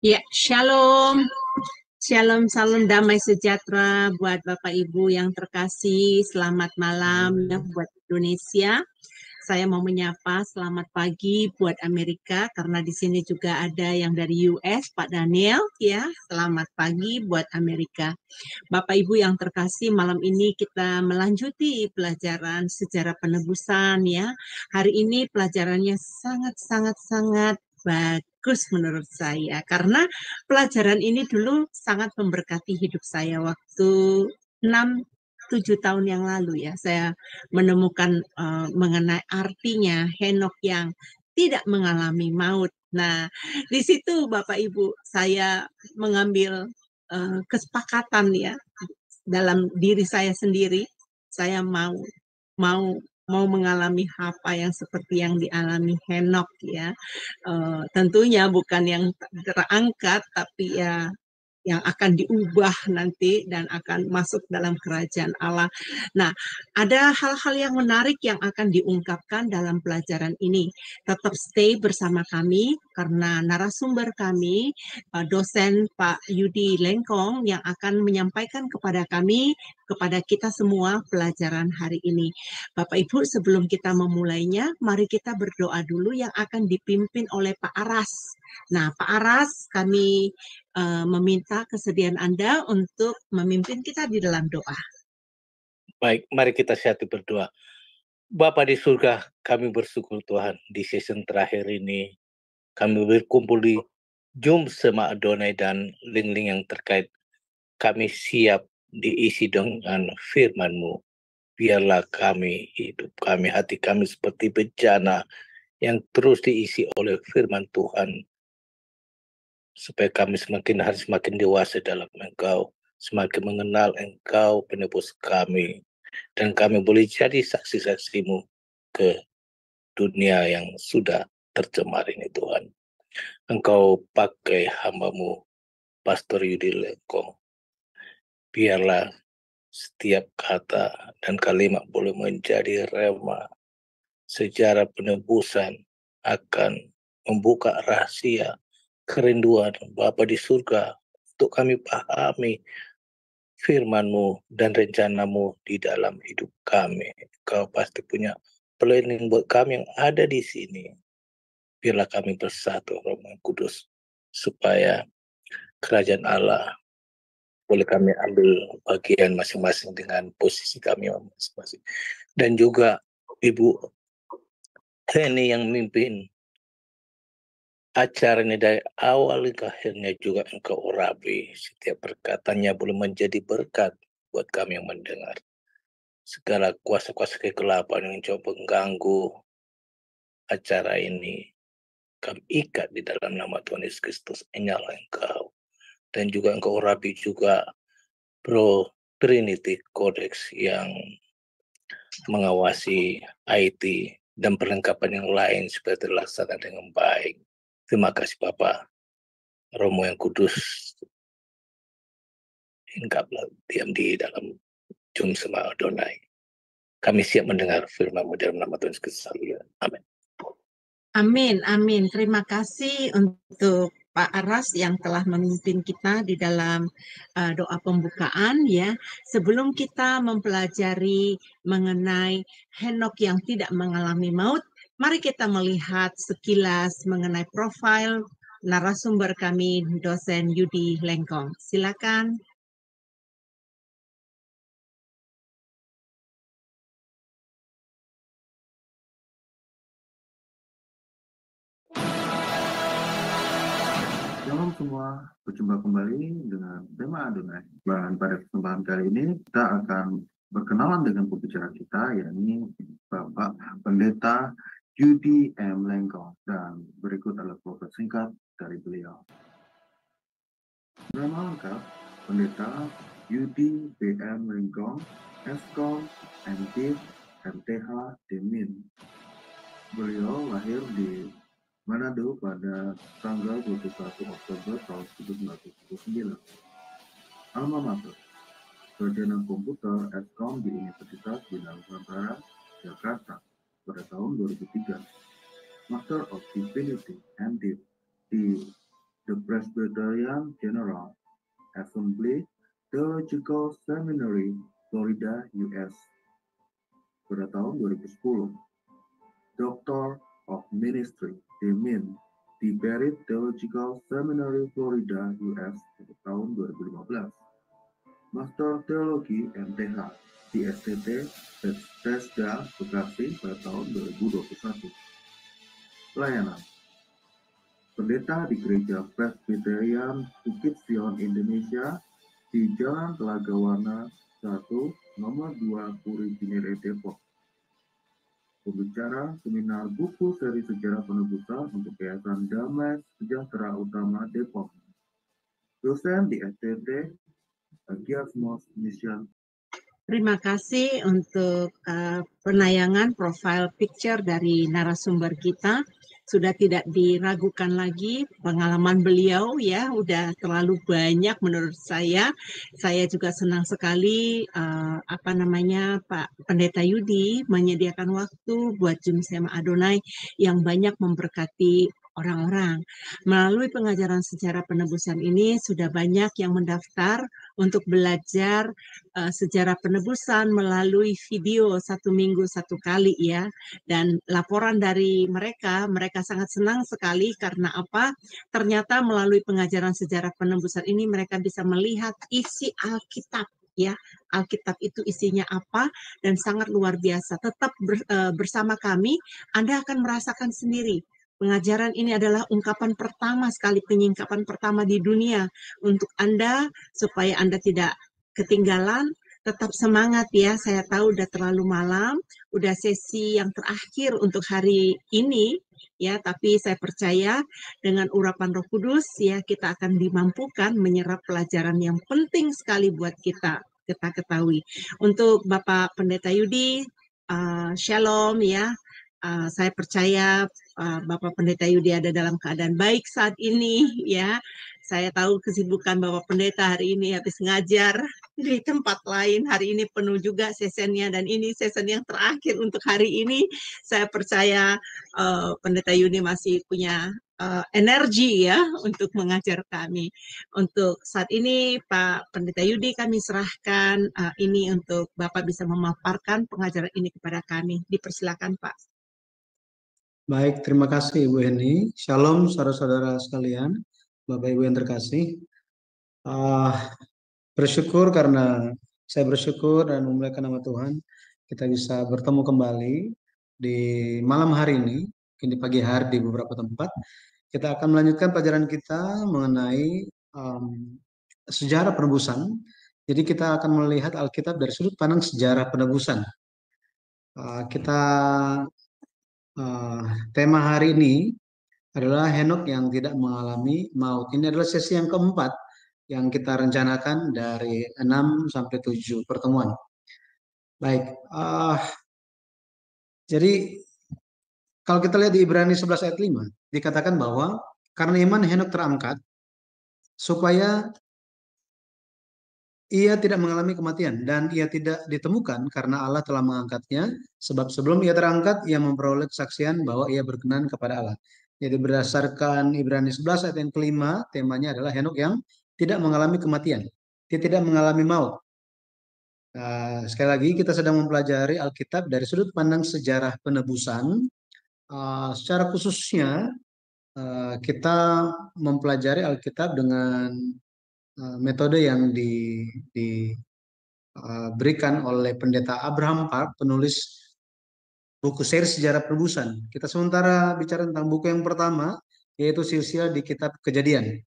Ya, shalom. Shalom, salam damai sejahtera buat Bapak Ibu yang terkasih. Selamat malam ya buat Indonesia. Saya mau menyapa selamat pagi buat Amerika karena di sini juga ada yang dari US, Pak Daniel ya. Selamat pagi buat Amerika. Bapak Ibu yang terkasih, malam ini kita melanjuti pelajaran sejarah penebusan ya. Hari ini pelajarannya sangat bagus menurut saya karena pelajaran ini dulu sangat memberkati hidup saya waktu 6-7 tahun yang lalu ya. Saya menemukan mengenai artinya Henok yang tidak mengalami maut. Nah, di situ Bapak Ibu saya mengambil kesepakatan ya dalam diri saya sendiri. Saya mau mau mengalami apa yang seperti yang dialami Henok ya. Tentunya bukan yang terangkat tapi ya yang akan diubah nanti dan akan masuk dalam kerajaan Allah. Nah, ada hal-hal yang menarik yang akan diungkapkan dalam pelajaran ini. Tetap stay bersama kami karena narasumber kami, dosen Pak Yudi Lengkong yang akan menyampaikan kepada kami, kepada kita semua pelajaran hari ini. Bapak Ibu, sebelum kita memulainya, mari kita berdoa dulu yang akan dipimpin oleh Pak Aras. Nah, Pak Aras, kami meminta kesediaan Anda untuk memimpin kita di dalam doa. Baik, mari kita siapkan berdoa. Bapa di surga, kami bersyukur Tuhan di season terakhir ini kami berkumpul di Zoom sama Adonai dan link-link yang terkait. Kami siap diisi dengan firman-Mu. Biarlah kami, hidup kami, hati kami seperti bejana yang terus diisi oleh firman Tuhan. Supaya kami semakin hari semakin dewasa dalam Engkau, semakin mengenal Engkau penebus kami. Dan kami boleh jadi saksi-saksi-Mu ke dunia yang sudah tercemar ini Tuhan. Engkau pakai hamba-Mu, Pastor Yudi Lengkong. Biarlah setiap kata dan kalimat boleh menjadi rema. Sejarah penebusan akan membuka rahasia kerinduan Bapa di surga untuk kami pahami firman-Mu dan rencana-Mu di dalam hidup kami. Kau pasti punya planning buat kami yang ada di sini. Biarlah kami bersatu, Roh Kudus, supaya kerajaan Allah boleh kami ambil bagian masing-masing dengan posisi kami masing-masing. Dan juga Ibu Heni yang memimpin acara ini dari awal ke akhirnya juga Engkau urapi. Setiap perkataannya boleh menjadi berkat buat kami yang mendengar. Segala kuasa-kuasa kegelapan yang coba mengganggu acara ini, kami ikat di dalam nama Tuhan Yesus Kristus. Nyala Engkau. Dan juga Engkau urapi juga Bro Trinity Codex yang mengawasi IT dan perlengkapan yang lain supaya terlaksana dengan baik. Terima kasih Bapak. Romo yang kudus hinggaplah diam di dalam Zoom sama Adonai. Kami siap mendengar firman-Mu dalam nama Tuhan Yesus. Amin. Amin, amin. Terima kasih untuk Pak Aras yang telah memimpin kita di dalam doa pembukaan ya. Sebelum kita mempelajari mengenai Henok yang tidak mengalami maut, mari kita melihat sekilas mengenai profil narasumber kami, dosen Yudi Lengkong. Silakan. Shalom semua, berjumpa kembali dengan tema Adonai. Dan pada kesempatan kali ini kita akan berkenalan dengan pembicara kita, yakni Bapak Pendeta Yudi M. Lengkong. Dan berikut adalah profil singkat dari beliau. Nama lengkap, Pendeta Yudi B. M. Lengkong, Eskom, MDiv, MTH, Demin. Beliau lahir di Manado pada tanggal 21 Oktober tahun 1979. Alma mater, Sarjana Komputer Eskom di Universitas Bina Nusantara, Jakarta pada tahun 2003. Master of Divinity MDiv di the Presbyterian General Assembly Theological Seminary, Florida, US pada tahun 2010. Doctor of Ministry, Demin, di Barrett Theological Seminary, Florida, US pada tahun 2015. Master Teologi MTH di STT Bethesda, Bekasi pada tahun 2021. Pelayanan pendeta di Gereja Presbyterian Bukit Sion Indonesia di Jalan Telaga Warna 1, nomor 2, Puri Cinere, Depok. Pembicara seminar buku seri sejarah penebusan untuk Yayasan Damai Sejahtera Utama Depok. Dosen di STT Agiasmos Mission. Terima kasih untuk penayangan profile picture dari narasumber kita. Sudah tidak diragukan lagi pengalaman beliau ya, udah terlalu banyak menurut saya. Saya juga senang sekali Pak Pendeta Yudi menyediakan waktu buat Jum Sema Adonai yang banyak memberkati orang-orang. Melalui pengajaran sejarah penebusan ini sudah banyak yang mendaftar untuk belajar sejarah penebusan melalui video 1 minggu 1 kali ya. Dan laporan dari mereka sangat senang sekali karena apa? Ternyata melalui pengajaran sejarah penebusan ini mereka bisa melihat isi Alkitab ya. Alkitab itu isinya apa dan sangat luar biasa. Tetap bersama kami, Anda akan merasakan sendiri. Pengajaran ini adalah ungkapan pertama sekali, penyingkapan pertama di dunia untuk Anda supaya Anda tidak ketinggalan. Tetap semangat ya, saya tahu udah terlalu malam, udah sesi yang terakhir untuk hari ini ya, tapi saya percaya dengan urapan Roh Kudus ya kita akan dimampukan menyerap pelajaran yang penting sekali buat kita ketahui. Untuk Bapak Pendeta Yudi, Shalom ya. Saya percaya Bapak Pendeta Yudi ada dalam keadaan baik saat ini ya. Saya tahu kesibukan Bapak Pendeta hari ini habis ngajar di tempat lain. Hari ini penuh juga sesennya dan ini sesen yang terakhir untuk hari ini. Saya percaya Pendeta Yudi masih punya energi ya untuk mengajar kami. Untuk saat ini Pak Pendeta Yudi kami serahkan ini untuk Bapak bisa memaparkan pengajaran ini kepada kami. Dipersilakan Pak. Baik, terima kasih Ibu Heni. Shalom saudara-saudara sekalian, Bapak Ibu yang terkasih. Saya bersyukur dan memuliakan nama Tuhan, kita bisa bertemu kembali di malam hari ini, mungkin di pagi hari di beberapa tempat. Kita akan melanjutkan pelajaran kita mengenai sejarah penebusan. Jadi kita akan melihat Alkitab dari sudut pandang sejarah penebusan. Tema hari ini adalah Henok yang tidak mengalami maut. Ini adalah sesi yang keempat yang kita rencanakan dari 6 sampai 7 pertemuan. Baik, jadi kalau kita lihat di Ibrani 11 ayat 5, dikatakan bahwa karena iman Henok terangkat supaya ia tidak mengalami kematian dan ia tidak ditemukan karena Allah telah mengangkatnya, sebab sebelum ia terangkat ia memperoleh kesaksian bahwa ia berkenan kepada Allah. Jadi berdasarkan Ibrani 11 ayat yang kelima, temanya adalah Henok yang tidak mengalami kematian, dia tidak mengalami maut. Sekali lagi kita sedang mempelajari Alkitab dari sudut pandang sejarah penebusan. Secara khususnya kita mempelajari Alkitab dengan metode yang diberikan oleh Pendeta Abraham Park, penulis buku seri sejarah penebusan. Kita sementara bicara tentang buku yang pertama, yaitu silsilah di Kitab Kejadian.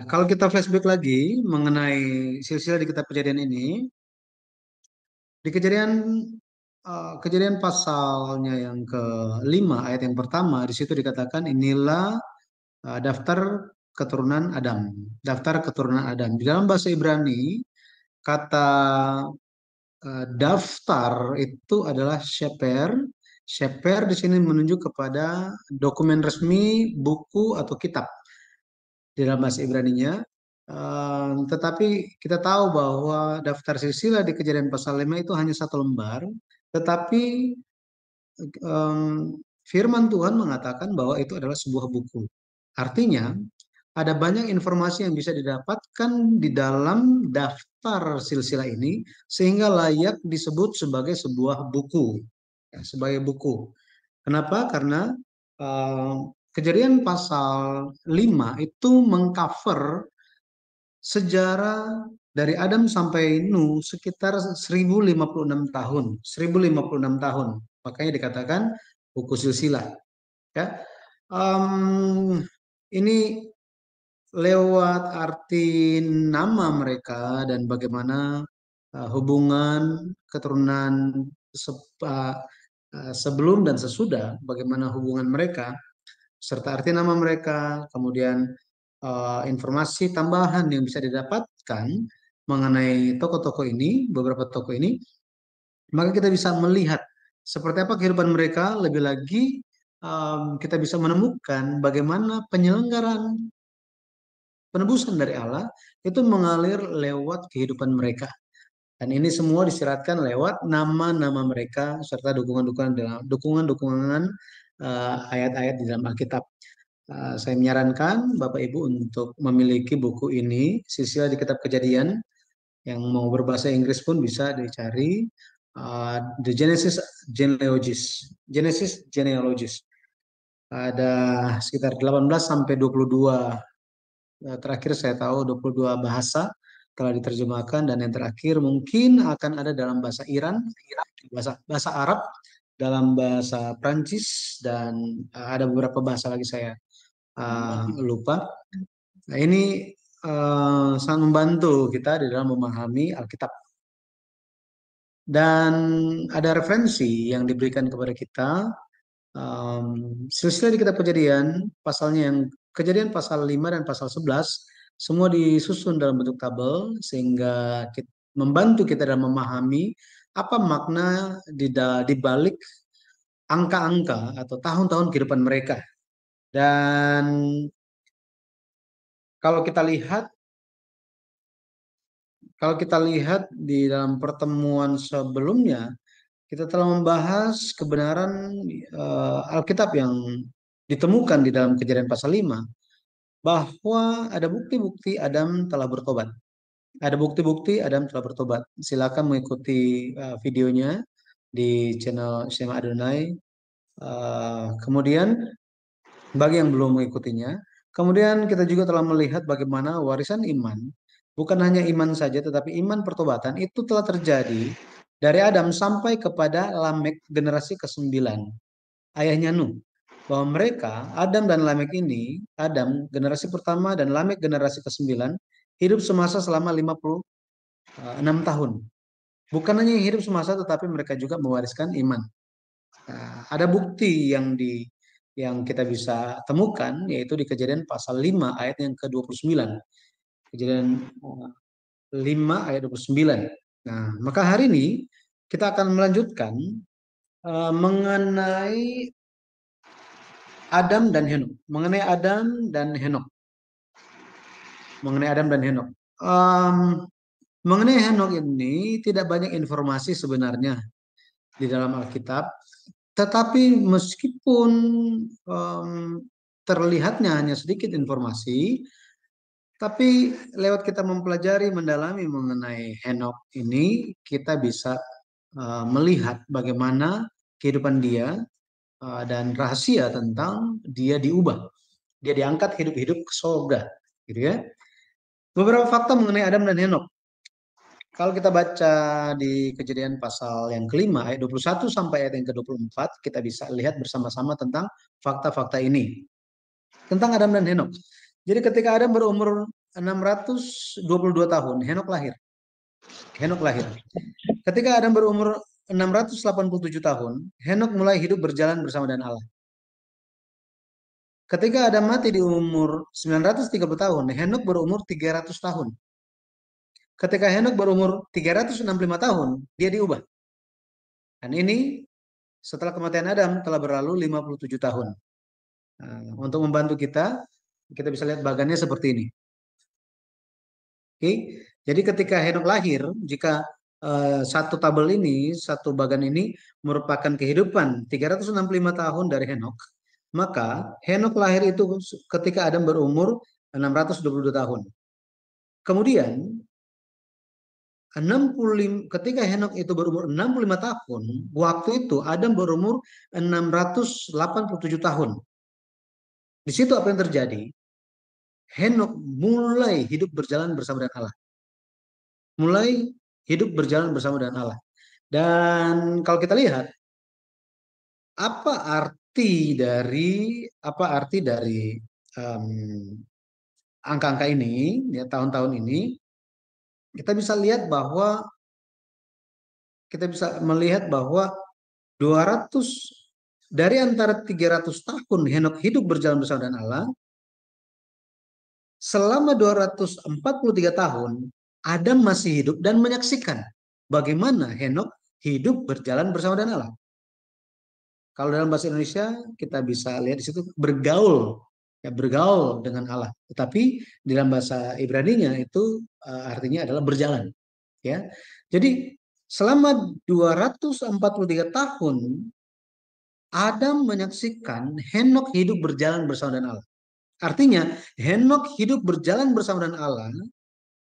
Kalau kita flashback lagi mengenai silsilah di Kitab Kejadian ini, di Kejadian pasalnya yang ke-5 ayat yang pertama, di situ dikatakan inilah daftar keturunan Adam. Daftar keturunan Adam. Di dalam bahasa Ibrani, kata daftar itu adalah sheper. Sheper di sini menunjuk kepada dokumen resmi, buku atau kitab di dalam bahasa Ibraninya. Tetapi kita tahu bahwa daftar silsilah di Kejadian pasal 5 itu hanya 1 lembar. Tetapi firman Tuhan mengatakan bahwa itu adalah sebuah buku. Artinya, ada banyak informasi yang bisa didapatkan di dalam daftar silsilah ini sehingga layak disebut sebagai sebuah buku, ya, sebagai buku. Kenapa? Karena Kejadian pasal 5 itu mengcover sejarah dari Adam sampai Nuh sekitar 1056 tahun, 1056 tahun. Makanya dikatakan buku silsilah. Ya, ini lewat arti nama mereka dan bagaimana hubungan keturunan sebelum dan sesudah, bagaimana hubungan mereka, serta arti nama mereka, kemudian informasi tambahan yang bisa didapatkan mengenai tokoh-tokoh ini, beberapa tokoh ini, maka kita bisa melihat seperti apa kehidupan mereka, lebih lagi kita bisa menemukan bagaimana penyelenggaraan penebusan dari Allah itu mengalir lewat kehidupan mereka. Dan ini semua disiratkan lewat nama-nama mereka serta dukungan-dukungan ayat-ayat di dalam Alkitab. Saya menyarankan Bapak Ibu untuk memiliki buku ini, Silsilah di Kitab Kejadian, yang mau berbahasa Inggris pun bisa dicari, The Genesis Genealogies. Ada sekitar 18 sampai 22. Terakhir saya tahu 22 bahasa telah diterjemahkan, dan yang terakhir mungkin akan ada dalam bahasa Iran, bahasa Arab, dalam bahasa Prancis, dan ada beberapa bahasa lagi saya lupa. Nah, ini sangat membantu kita di dalam memahami Alkitab. Dan ada referensi yang diberikan kepada kita, silsilah di Kitab Kejadian, pasalnya yang Kejadian pasal 5 dan pasal 11, semua disusun dalam bentuk tabel sehingga membantu kita dalam memahami apa makna di balik angka-angka atau tahun-tahun kehidupan mereka. Dan kalau kita lihat di dalam pertemuan sebelumnya, kita telah membahas kebenaran Alkitab yang ditemukan di dalam Kejadian pasal 5, bahwa ada bukti-bukti Adam telah bertobat. Ada bukti-bukti Adam telah bertobat. Silakan mengikuti videonya di channel Shema Adonai. Kemudian bagi yang belum mengikutinya, kemudian kita juga telah melihat bagaimana warisan iman, bukan hanya iman saja, tetapi iman pertobatan itu telah terjadi dari Adam sampai kepada Lamek generasi ke-9, ayahnya Nuh. Bahwa mereka, Adam dan Lamek ini, Adam generasi pertama dan Lamek generasi ke-9, hidup semasa selama 56 tahun. Bukan hanya hidup semasa, tetapi mereka juga mewariskan iman. Ada bukti yang kita bisa temukan, yaitu di Kejadian pasal 5 ayat yang ke-29. Kejadian 5 ayat 29. Nah, maka hari ini kita akan melanjutkan mengenai Adam dan Henok. Mengenai Adam dan Henok. Mengenai Henok ini tidak banyak informasi sebenarnya di dalam Alkitab. Tetapi meskipun terlihatnya hanya sedikit informasi, tapi lewat kita mempelajari, mendalami mengenai Henok ini, kita bisa melihat bagaimana kehidupan dia dan rahasia tentang dia diubah. Dia diangkat hidup-hidup ke surga, gitu ya. Beberapa fakta mengenai Adam dan Henok. Kalau kita baca di Kejadian pasal yang ke-5 ayat 21 sampai ayat yang ke-24, kita bisa lihat bersama-sama tentang fakta-fakta ini. Tentang Adam dan Henok. Jadi ketika Adam berumur 622 tahun, Henok lahir. Ketika Adam berumur 687 tahun, Henok mulai hidup berjalan bersama dengan Allah. Ketika Adam mati di umur 930 tahun, Henok berumur 300 tahun. Ketika Henok berumur 365 tahun, dia diubah. Dan ini setelah kematian Adam telah berlalu 57 tahun. Nah, untuk membantu kita bisa lihat bagannya seperti ini. Oke, jadi ketika Henok lahir, jika satu tabel ini, satu bagan ini merupakan kehidupan 365 tahun dari Henok, Maka Henok lahir itu ketika Adam berumur 622 tahun. Kemudian ketika Henok itu berumur 65 tahun, waktu itu Adam berumur 687 tahun. Di situ apa yang terjadi? Henok mulai hidup berjalan bersama dengan Allah. Mulai hidup berjalan bersama dengan Allah. Dan kalau kita lihat apa arti dari angka-angka ini, ya, tahun-tahun ini, kita bisa melihat bahwa 200 dari antara 300 tahun Henok hidup berjalan bersama dengan Allah, selama 243 tahun Adam masih hidup dan menyaksikan bagaimana Henok hidup berjalan bersama dengan Allah. Kalau dalam bahasa Indonesia kita bisa lihat di situ bergaul, ya, bergaul dengan Allah. Tetapi di dalam bahasa Ibrani-nya itu artinya adalah berjalan, ya. Jadi selama 243 tahun Adam menyaksikan Henok hidup berjalan bersama dengan Allah. Artinya Henok hidup berjalan bersama dengan Allah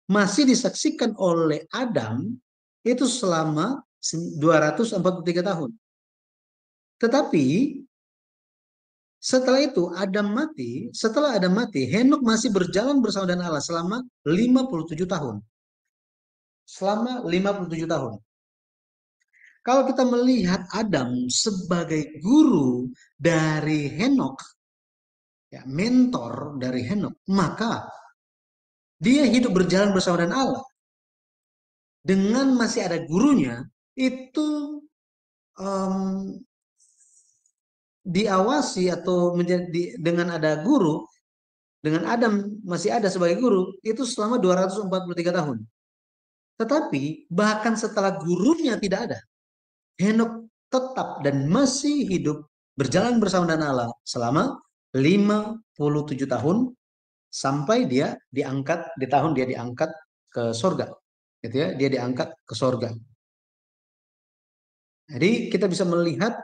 masih disaksikan oleh Adam itu selama 243 tahun. Tetapi setelah Adam mati, Henok masih berjalan bersama dengan Allah selama 57 tahun. Selama 57 tahun. Kalau kita melihat Adam sebagai guru dari Henok, ya, mentor dari Henok, maka dia hidup berjalan bersama dengan Allah. Dengan masih ada gurunya, itu diawasi atau dengan ada guru, dengan Adam masih ada sebagai guru, itu selama 243 tahun. Tetapi bahkan setelah gurunya tidak ada, Henok tetap dan masih hidup berjalan bersama dengan Allah selama 57 tahun sampai dia diangkat, di tahun dia diangkat ke surga. Gitu ya, dia diangkat ke surga. Jadi kita bisa melihat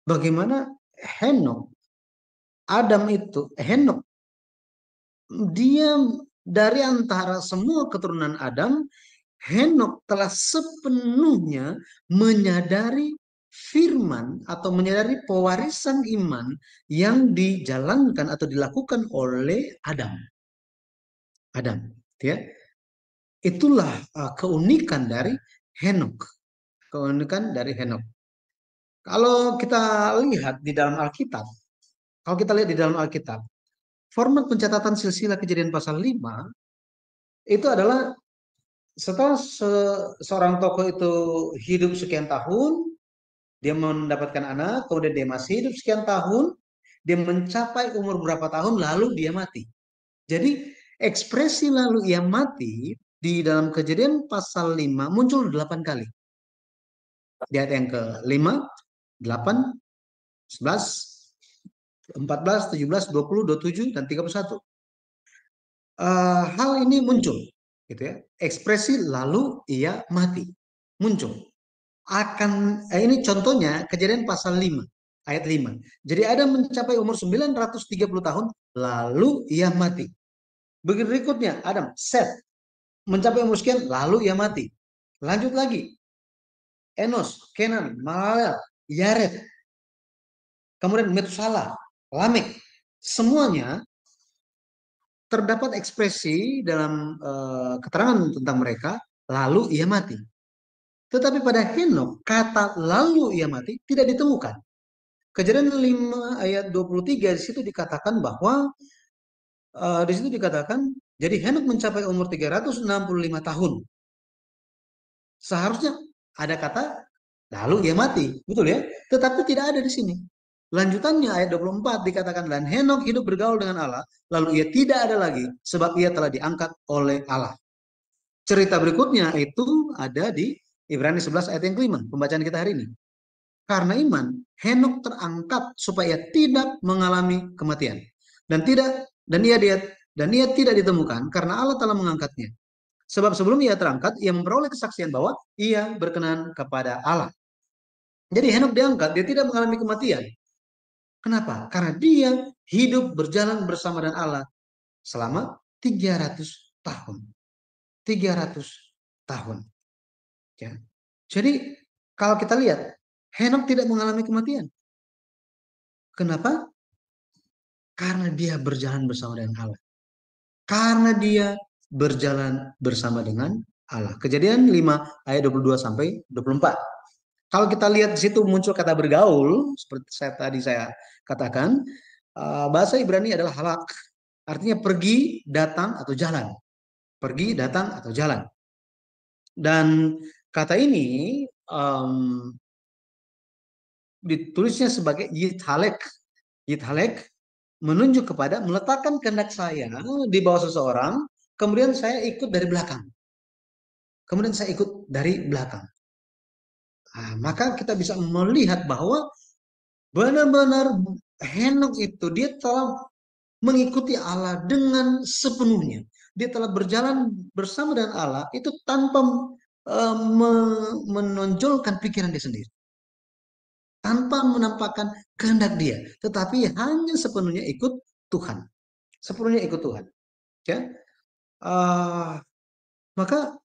bagaimana Henok dia dari antara semua keturunan Adam, Henok telah sepenuhnya menyadari firman atau menyadari pewarisan iman yang dijalankan atau dilakukan oleh Adam, ya. Itulah keunikan dari Henok. Kalau kita lihat di dalam Alkitab, format pencatatan silsilah Kejadian pasal 5 itu adalah setelah seorang tokoh itu hidup sekian tahun, dia mendapatkan anak, kemudian dia masih hidup sekian tahun, dia mencapai umur berapa tahun, lalu dia mati. Jadi ekspresi lalu ia mati di dalam Kejadian pasal 5 muncul 8 kali. Di ayat yang ke-5, 8, 11, 14, 17, 20, 27, dan 31. Hal ini muncul, gitu ya. Ekspresi lalu ia mati muncul. Ini contohnya Kejadian pasal 5 ayat 5. Jadi Adam mencapai umur 930 tahun lalu ia mati. Berikutnya Seth mencapai umur sekian lalu ia mati. Lanjut lagi. Enos, Kenan, Mahalalel, Yared, kemudian Methuselah, Lamek, semuanya terdapat ekspresi dalam keterangan tentang mereka, lalu ia mati. Tetapi pada Henok, kata lalu ia mati tidak ditemukan. Kejadian 5 ayat 23 di situ dikatakan bahwa jadi Henok mencapai umur 365 tahun. Seharusnya ada kata lalu ia mati, betul ya? Tetapi tidak ada di sini. Lanjutannya ayat 24 dikatakan dan Henok hidup bergaul dengan Allah, lalu ia tidak ada lagi sebab ia telah diangkat oleh Allah. Cerita berikutnya itu ada di Ibrani 11 ayat yang kelima, pembacaan kita hari ini. Karena iman, Henok terangkat supaya tidak mengalami kematian. Dan ia tidak ditemukan karena Allah telah mengangkatnya. Sebab sebelum ia terangkat, ia memperoleh kesaksian bahwa ia berkenan kepada Allah. Jadi Henok diangkat, dia tidak mengalami kematian. Kenapa? Karena dia hidup berjalan bersama dengan Allah selama 300 tahun. 300 tahun. Ya. Jadi kalau kita lihat, Henok tidak mengalami kematian. Kenapa? Karena dia berjalan bersama dengan Allah. Karena dia berjalan bersama dengan Allah. Kejadian 5 ayat 22 sampai 24. Kalau kita lihat di situ muncul kata bergaul, seperti saya katakan, bahasa Ibrani adalah halak. Artinya pergi, datang, atau jalan. Pergi, datang, atau jalan. Dan kata ini ditulisnya sebagai yithalek. Yithalek menunjuk kepada meletakkan kehendak saya di bawah seseorang, kemudian saya ikut dari belakang. Kemudian saya ikut dari belakang. Nah, maka kita bisa melihat bahwa benar-benar Henok itu dia telah mengikuti Allah dengan sepenuhnya. Dia telah berjalan bersama dengan Allah itu tanpa menonjolkan pikiran dia sendiri. Tanpa menampakkan kehendak dia. Tetapi hanya sepenuhnya ikut Tuhan. Sepenuhnya ikut Tuhan. Ya. Maka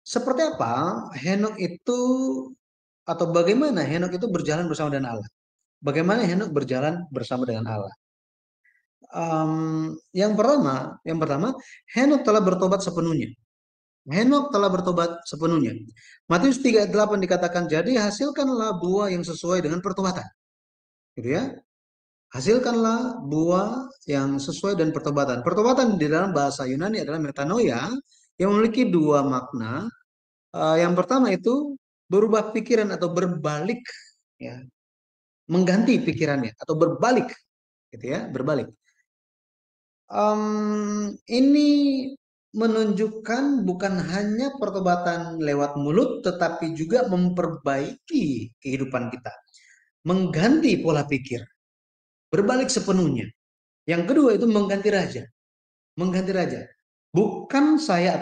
seperti apa Henok itu, atau bagaimana Henok itu berjalan bersama dengan Allah? Bagaimana Henok berjalan bersama dengan Allah? Yang pertama, Henok telah bertobat sepenuhnya. Henok telah bertobat sepenuhnya. Matius 3:8 dikatakan, jadi hasilkanlah buah yang sesuai dengan pertobatan. Gitu ya. Hasilkanlah buah yang sesuai dengan pertobatan. Pertobatan di dalam bahasa Yunani adalah metanoia, yang memiliki dua makna. Yang pertama itu berubah pikiran atau berbalik, ya, mengganti pikirannya atau berbalik, gitu ya, berbalik. Ini menunjukkan bukan hanya pertobatan lewat mulut, tetapi juga memperbaiki kehidupan kita, mengganti pola pikir, berbalik sepenuhnya. Yang kedua itu mengganti raja, mengganti raja. Bukan saya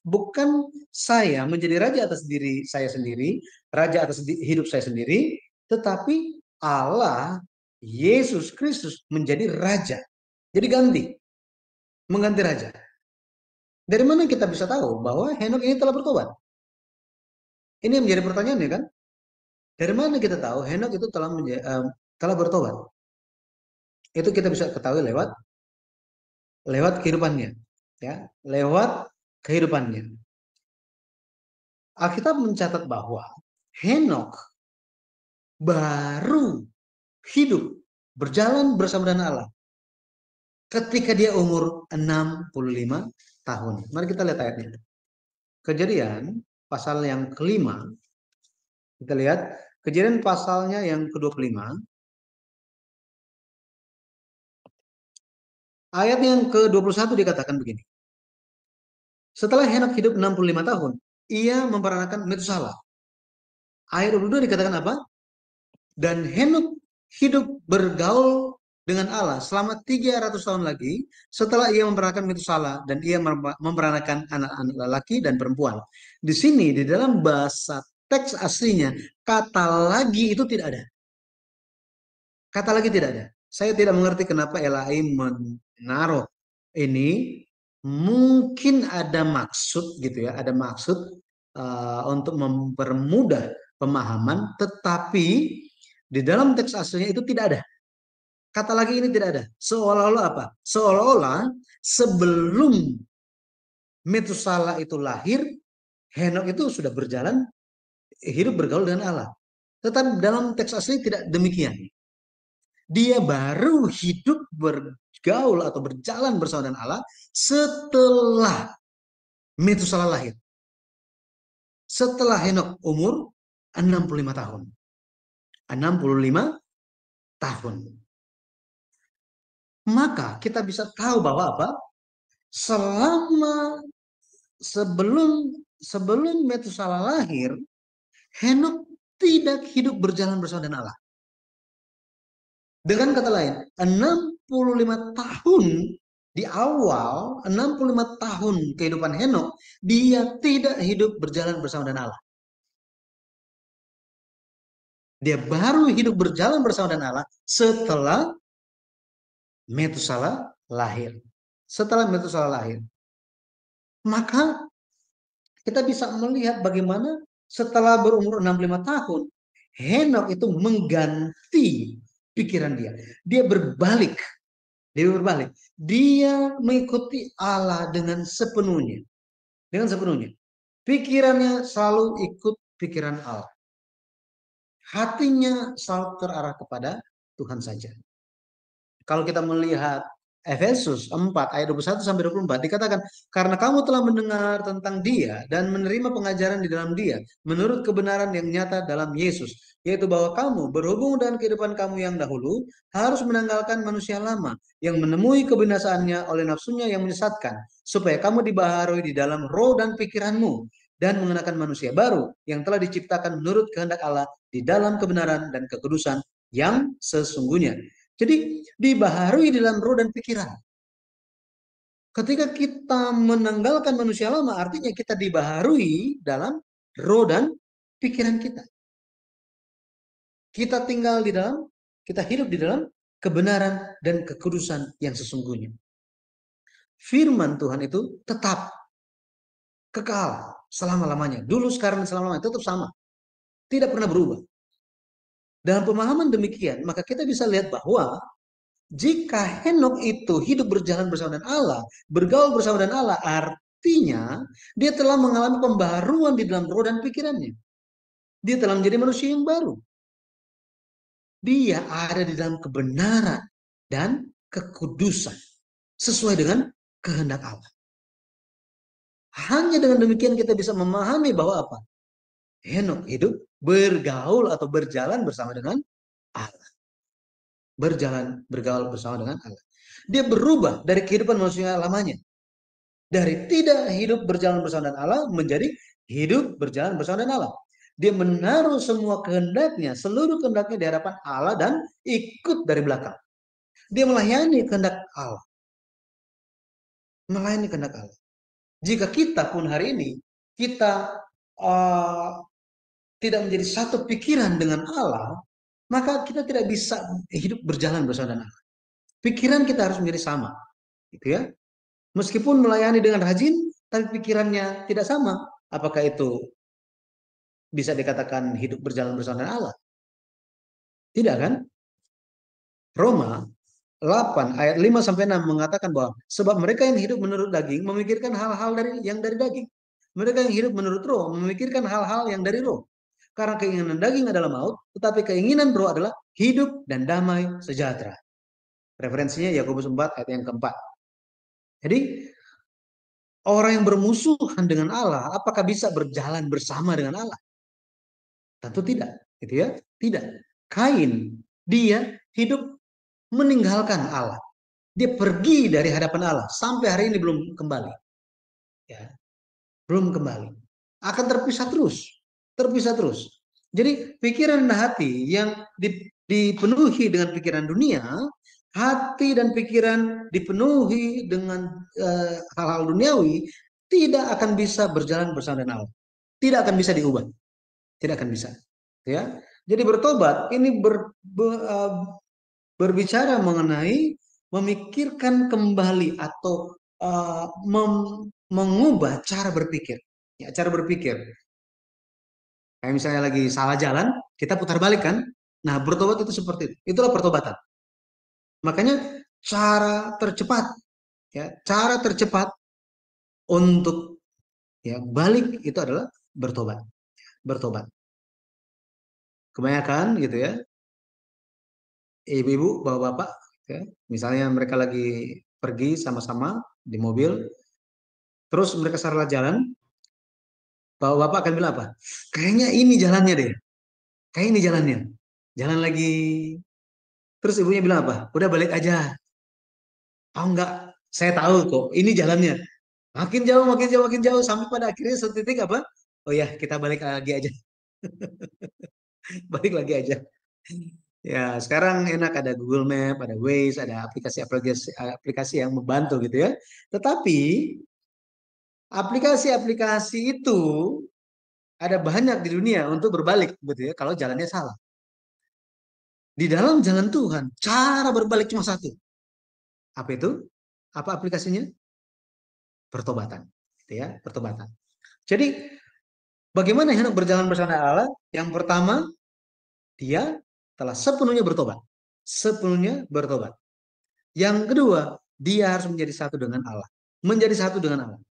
bukan saya menjadi raja atas diri saya sendiri, raja atas hidup saya sendiri, tetapi Allah, Yesus Kristus menjadi raja. Jadi ganti, mengganti raja. Dari mana kita bisa tahu bahwa Henok ini telah bertobat? Ini yang menjadi pertanyaan, ya kan? Dari mana kita tahu Henok itu telah bertobat? Itu kita bisa ketahui lewat kehidupannya. Ya, lewat kehidupannya. Alkitab mencatat bahwa Henok baru hidup berjalan bersama dengan Allah ketika dia umur 65 tahun. Mari kita lihat ayatnya. Kejadian pasal yang kelima. Kita lihat Kejadian pasalnya yang ke-25. Ayat yang ke-21 dikatakan begini. Setelah Henok hidup 65 tahun, ia memperanakan Metusala. Ayat 22 dikatakan apa? Dan Henok hidup bergaul dengan Allah selama 300 tahun lagi setelah ia memperanakan Metusala, dan ia memperanakan anak-anak lelaki dan perempuan. Di sini di dalam bahasa teks aslinya kata lagi itu tidak ada. Kata lagi tidak ada. Saya tidak mengerti kenapa LAI menaruh ini. Mungkin ada maksud gitu ya, ada maksud untuk mempermudah pemahaman, tetapi di dalam teks aslinya itu tidak ada. Kata lagi ini tidak ada. Seolah-olah apa? Seolah-olah sebelum Metusala itu lahir, Henok itu sudah berjalan, hidup bergaul dengan Allah. Tetapi dalam teks asli tidak demikian. Dia baru hidup bergaul atau berjalan bersama dengan Allah setelah Metusala lahir. Setelah Henok umur 65 tahun. 65 tahun. Maka kita bisa tahu bahwa apa? Sebelum Metusala lahir, Henok tidak hidup berjalan bersama dengan Allah. Dengan kata lain, 65 tahun di awal, 65 tahun kehidupan Henok, dia tidak hidup berjalan bersama dengan Allah. Dia baru hidup berjalan bersama dengan Allah setelah Metusala lahir. Setelah Metusala lahir. Maka kita bisa melihat bagaimana setelah berumur 65 tahun, Henok itu mengganti pikiran dia. Dia berbalik. Dia mengikuti Allah dengan sepenuhnya. Pikirannya selalu ikut pikiran Allah. Hatinya selalu terarah kepada Tuhan saja. Kalau kita melihat Efesus 4 ayat 21 sampai 24 dikatakan, karena kamu telah mendengar tentang Dia dan menerima pengajaran di dalam Dia menurut kebenaran yang nyata dalam Yesus, yaitu bahwa kamu berhubung dengan kehidupan kamu yang dahulu harus menanggalkan manusia lama yang menemui kebinasaannya oleh nafsunya yang menyesatkan, supaya kamu dibaharui di dalam roh dan pikiranmu dan mengenakan manusia baru yang telah diciptakan menurut kehendak Allah di dalam kebenaran dan kekudusan yang sesungguhnya. Jadi dibaharui dalam roh dan pikiran. Ketika kita menanggalkan manusia lama, artinya kita dibaharui dalam roh dan pikiran kita. Kita tinggal di dalam, kita hidup di dalam kebenaran dan kekudusan yang sesungguhnya. Firman Tuhan itu tetap kekal selama-lamanya. Dulu, sekarang, selama-lamanya tetap sama. Tidak pernah berubah. Dalam pemahaman demikian, maka kita bisa lihat bahwa jika Henok itu hidup berjalan bersama dengan Allah, bergaul bersama dengan Allah, artinya dia telah mengalami pembaharuan di dalam roh dan pikirannya. Dia telah menjadi manusia yang baru. Dia ada di dalam kebenaran dan kekudusan sesuai dengan kehendak Allah. Hanya dengan demikian kita bisa memahami bahwa apa? Henok hidup bergaul atau berjalan bersama dengan Allah. Bergaul bersama dengan Allah. Dia berubah dari kehidupan manusia lamanya. Dari tidak hidup berjalan bersama dengan Allah menjadi hidup berjalan bersama dengan Allah. Dia menaruh semua kehendaknya, seluruh kehendaknya di hadapan Allah dan ikut dari belakang. Dia melayani kehendak Allah. Melayani kehendak Allah. Jika kita pun hari ini kita tidak menjadi satu pikiran dengan Allah, maka kita tidak bisa hidup berjalan bersama dengan Allah. Pikiran kita harus menjadi sama, gitu ya. Meskipun melayani dengan rajin, tapi pikirannya tidak sama. Apakah itu bisa dikatakan hidup berjalan bersama dengan Allah? Tidak kan? Roma 8 ayat 5 sampai 6 mengatakan bahwa sebab mereka yang hidup menurut daging memikirkan hal-hal yang dari daging. Mereka yang hidup menurut roh memikirkan hal-hal yang dari roh. Karena keinginan daging adalah maut, tetapi keinginan roh adalah hidup dan damai sejahtera. Referensinya Yakobus 4 ayat yang keempat. Jadi orang yang bermusuhan dengan Allah, apakah bisa berjalan bersama dengan Allah? Tentu tidak, gitu ya. Tidak. Kain, dia hidup meninggalkan Allah. Dia pergi dari hadapan Allah sampai hari ini belum kembali. Ya. Belum kembali. Akan terpisah terus. Jadi pikiran dan hati yang dipenuhi dengan pikiran dunia, hati dan pikiran dipenuhi dengan hal-hal duniawi, tidak akan bisa berjalan bersama dengan Allah. Tidak akan bisa diubah. Tidak akan bisa. Ya. Jadi bertobat ini berbicara mengenai memikirkan kembali atau mengubah cara berpikir. Ya, cara berpikir. Kayak misalnya lagi salah jalan, kita putar balik kan? Nah, bertobat itu seperti itu. Itulah pertobatan. Makanya cara tercepat untuk ya balik itu adalah bertobat. Bertobat. Kebanyakan gitu ya. Ibu-ibu, bapak-bapak, ya, misalnya mereka lagi pergi sama-sama di mobil, terus mereka salah jalan, bapak-bapak akan bilang apa? Kayaknya ini jalannya deh. Kayak ini jalannya. Jalan lagi. Terus ibunya bilang apa? Udah balik aja. Oh enggak, saya tahu kok. Ini jalannya. Makin jauh sampai pada akhirnya satu titik apa? Oh ya, kita balik lagi aja. Balik lagi aja. Ya, sekarang enak ada Google Map, ada Waze, ada aplikasi yang membantu gitu ya. Tetapi aplikasi itu ada banyak di dunia untuk berbalik gitu ya kalau jalannya salah. Di dalam jalan Tuhan, cara berbalik cuma satu. Apa itu? Apa aplikasinya? Pertobatan. Gitu ya, pertobatan. Jadi, bagaimana Henok berjalan bersama Allah? Yang pertama, dia telah sepenuhnya bertobat. Sepenuhnya bertobat. Yang kedua, dia harus menjadi satu dengan Allah. Menjadi satu dengan Allah.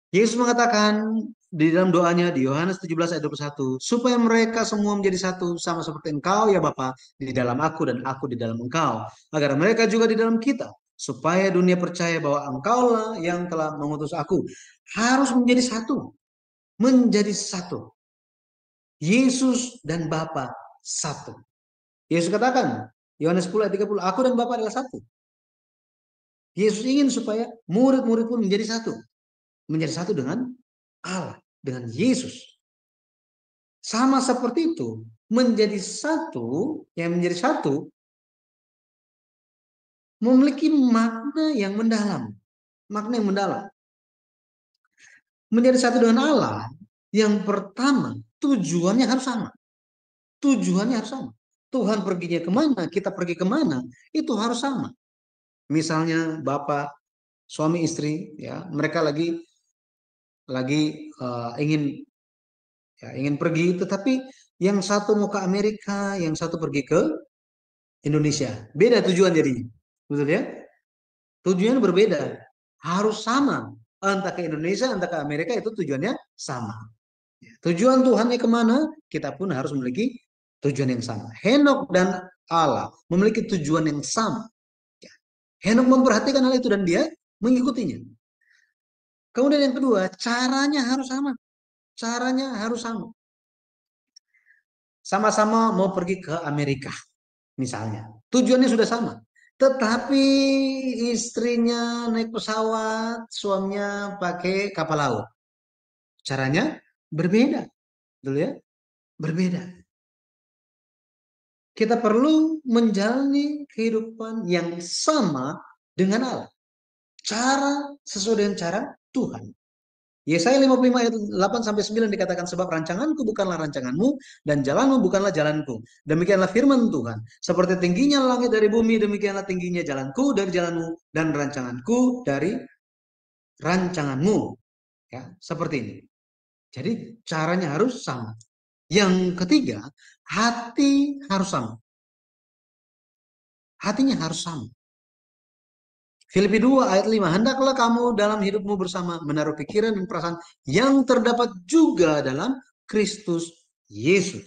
Yesus mengatakan di dalam doanya di Yohanes 17 ayat 21, supaya mereka semua menjadi satu sama seperti Engkau ya Bapa di dalam aku dan aku di dalam Engkau, agar mereka juga di dalam kita, supaya dunia percaya bahwa Engkaulah yang telah mengutus aku. Harus menjadi satu. Menjadi satu. Yesus dan Bapa satu. Yesus katakan, Yohanes 10 ayat 30, aku dan Bapa adalah satu. Yesus ingin supaya murid-murid pun menjadi satu. Menjadi satu dengan Allah, dengan Yesus. Sama seperti itu, menjadi satu, yang menjadi satu, memiliki makna yang mendalam. Makna yang mendalam. Menjadi satu dengan Allah, yang pertama, tujuannya harus sama. Tujuannya harus sama. Tuhan perginya kemana, kita pergi kemana, itu harus sama. Misalnya bapak, suami istri, ya mereka lagi ingin pergi, tetapi yang satu mau ke Amerika, yang satu pergi ke Indonesia. Beda tujuan jadinya. Betul ya? Tujuannya berbeda. Harus sama. Entah ke Indonesia, entah ke Amerika, itu tujuannya sama. Tujuan Tuhannya kemana, kita pun harus memiliki tujuan yang sama. Henok dan Allah memiliki tujuan yang sama. Henok memperhatikan hal itu dan dia mengikutinya. Kemudian yang kedua, caranya harus sama. Caranya harus sama. Sama-sama mau pergi ke Amerika, misalnya. Tujuannya sudah sama. Tetapi istrinya naik pesawat, suaminya pakai kapal laut. Caranya berbeda. Betul ya? Berbeda. Kita perlu menjalani kehidupan yang sama dengan Allah. Cara sesuai dengan cara Tuhan. Yesaya 55 ayat 8 sampai 9 dikatakan, sebab rancanganku bukanlah rancanganmu dan jalanmu bukanlah jalanku. Demikianlah firman Tuhan. Seperti tingginya langit dari bumi, demikianlah tingginya jalanku dari jalanmu dan rancanganku dari rancanganmu. Ya, seperti ini. Jadi caranya harus sama. Yang ketiga, hati harus sama. Hatinya harus sama. Filipi 2 ayat 5, hendaklah kamu dalam hidupmu bersama menaruh pikiran dan perasaan yang terdapat juga dalam Kristus Yesus.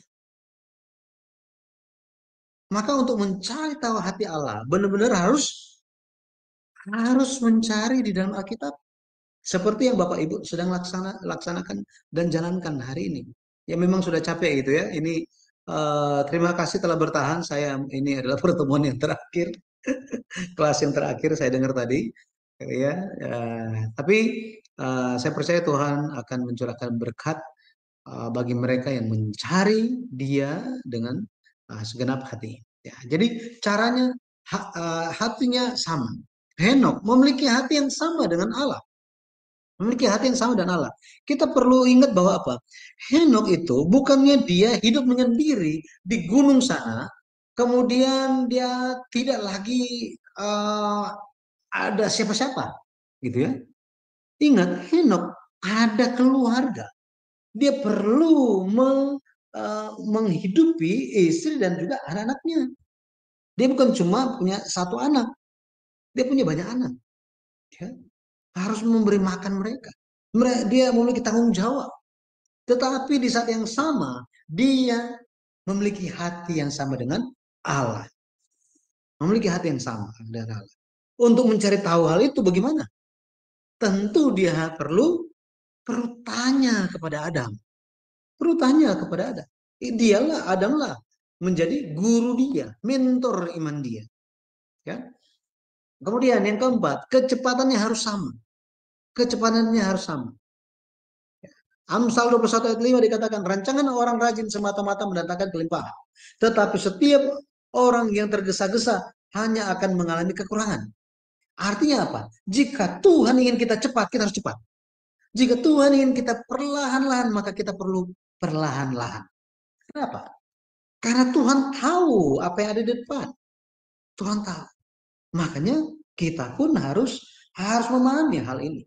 Maka untuk mencari tahu hati Allah, benar-benar harus mencari di dalam Alkitab. Seperti yang Bapak Ibu sedang laksanakan dan jalankan hari ini. Ya memang sudah capek gitu ya. Ini terima kasih telah bertahan. Ini adalah pertemuan yang terakhir. Kelas yang terakhir saya dengar tadi, ya. Tapi saya percaya Tuhan akan mencurahkan berkat bagi mereka yang mencari Dia dengan segenap hati. Ya, jadi caranya hatinya sama. Henok memiliki hati yang sama dengan Allah. Memiliki hati yang sama dengan Allah. Kita perlu ingat bahwa apa? Henok itu bukannya dia hidup menyendiri di gunung sana, kemudian dia tidak lagi ada siapa-siapa, gitu ya. Ingat, Henok ada keluarga. Dia perlu menghidupi istri dan juga anak-anaknya. Dia bukan cuma punya satu anak, dia punya banyak anak. Ya. Harus memberi makan mereka. Dia memiliki tanggung jawab. Tetapi di saat yang sama, dia memiliki hati yang sama dengan Allah. Memiliki hati yang sama dengan Allah. Untuk mencari tahu hal itu bagaimana? Tentu dia perlu tanya kepada Adam. Perlu tanya kepada Adam. Dialah, Adamlah menjadi guru dia, mentor iman dia. Ya. Kemudian yang keempat, kecepatannya harus sama. Kecepatannya harus sama. Amsal 21 ayat 5 dikatakan, rancangan orang rajin semata-mata mendatangkan kelimpahan. Tetapi setiap orang yang tergesa-gesa hanya akan mengalami kekurangan. Artinya apa? Jika Tuhan ingin kita cepat, kita harus cepat. Jika Tuhan ingin kita perlahan-lahan, maka kita perlu perlahan-lahan. Kenapa? Karena Tuhan tahu apa yang ada di depan. Tuhan tahu. Makanya kita pun harus memahami hal ini.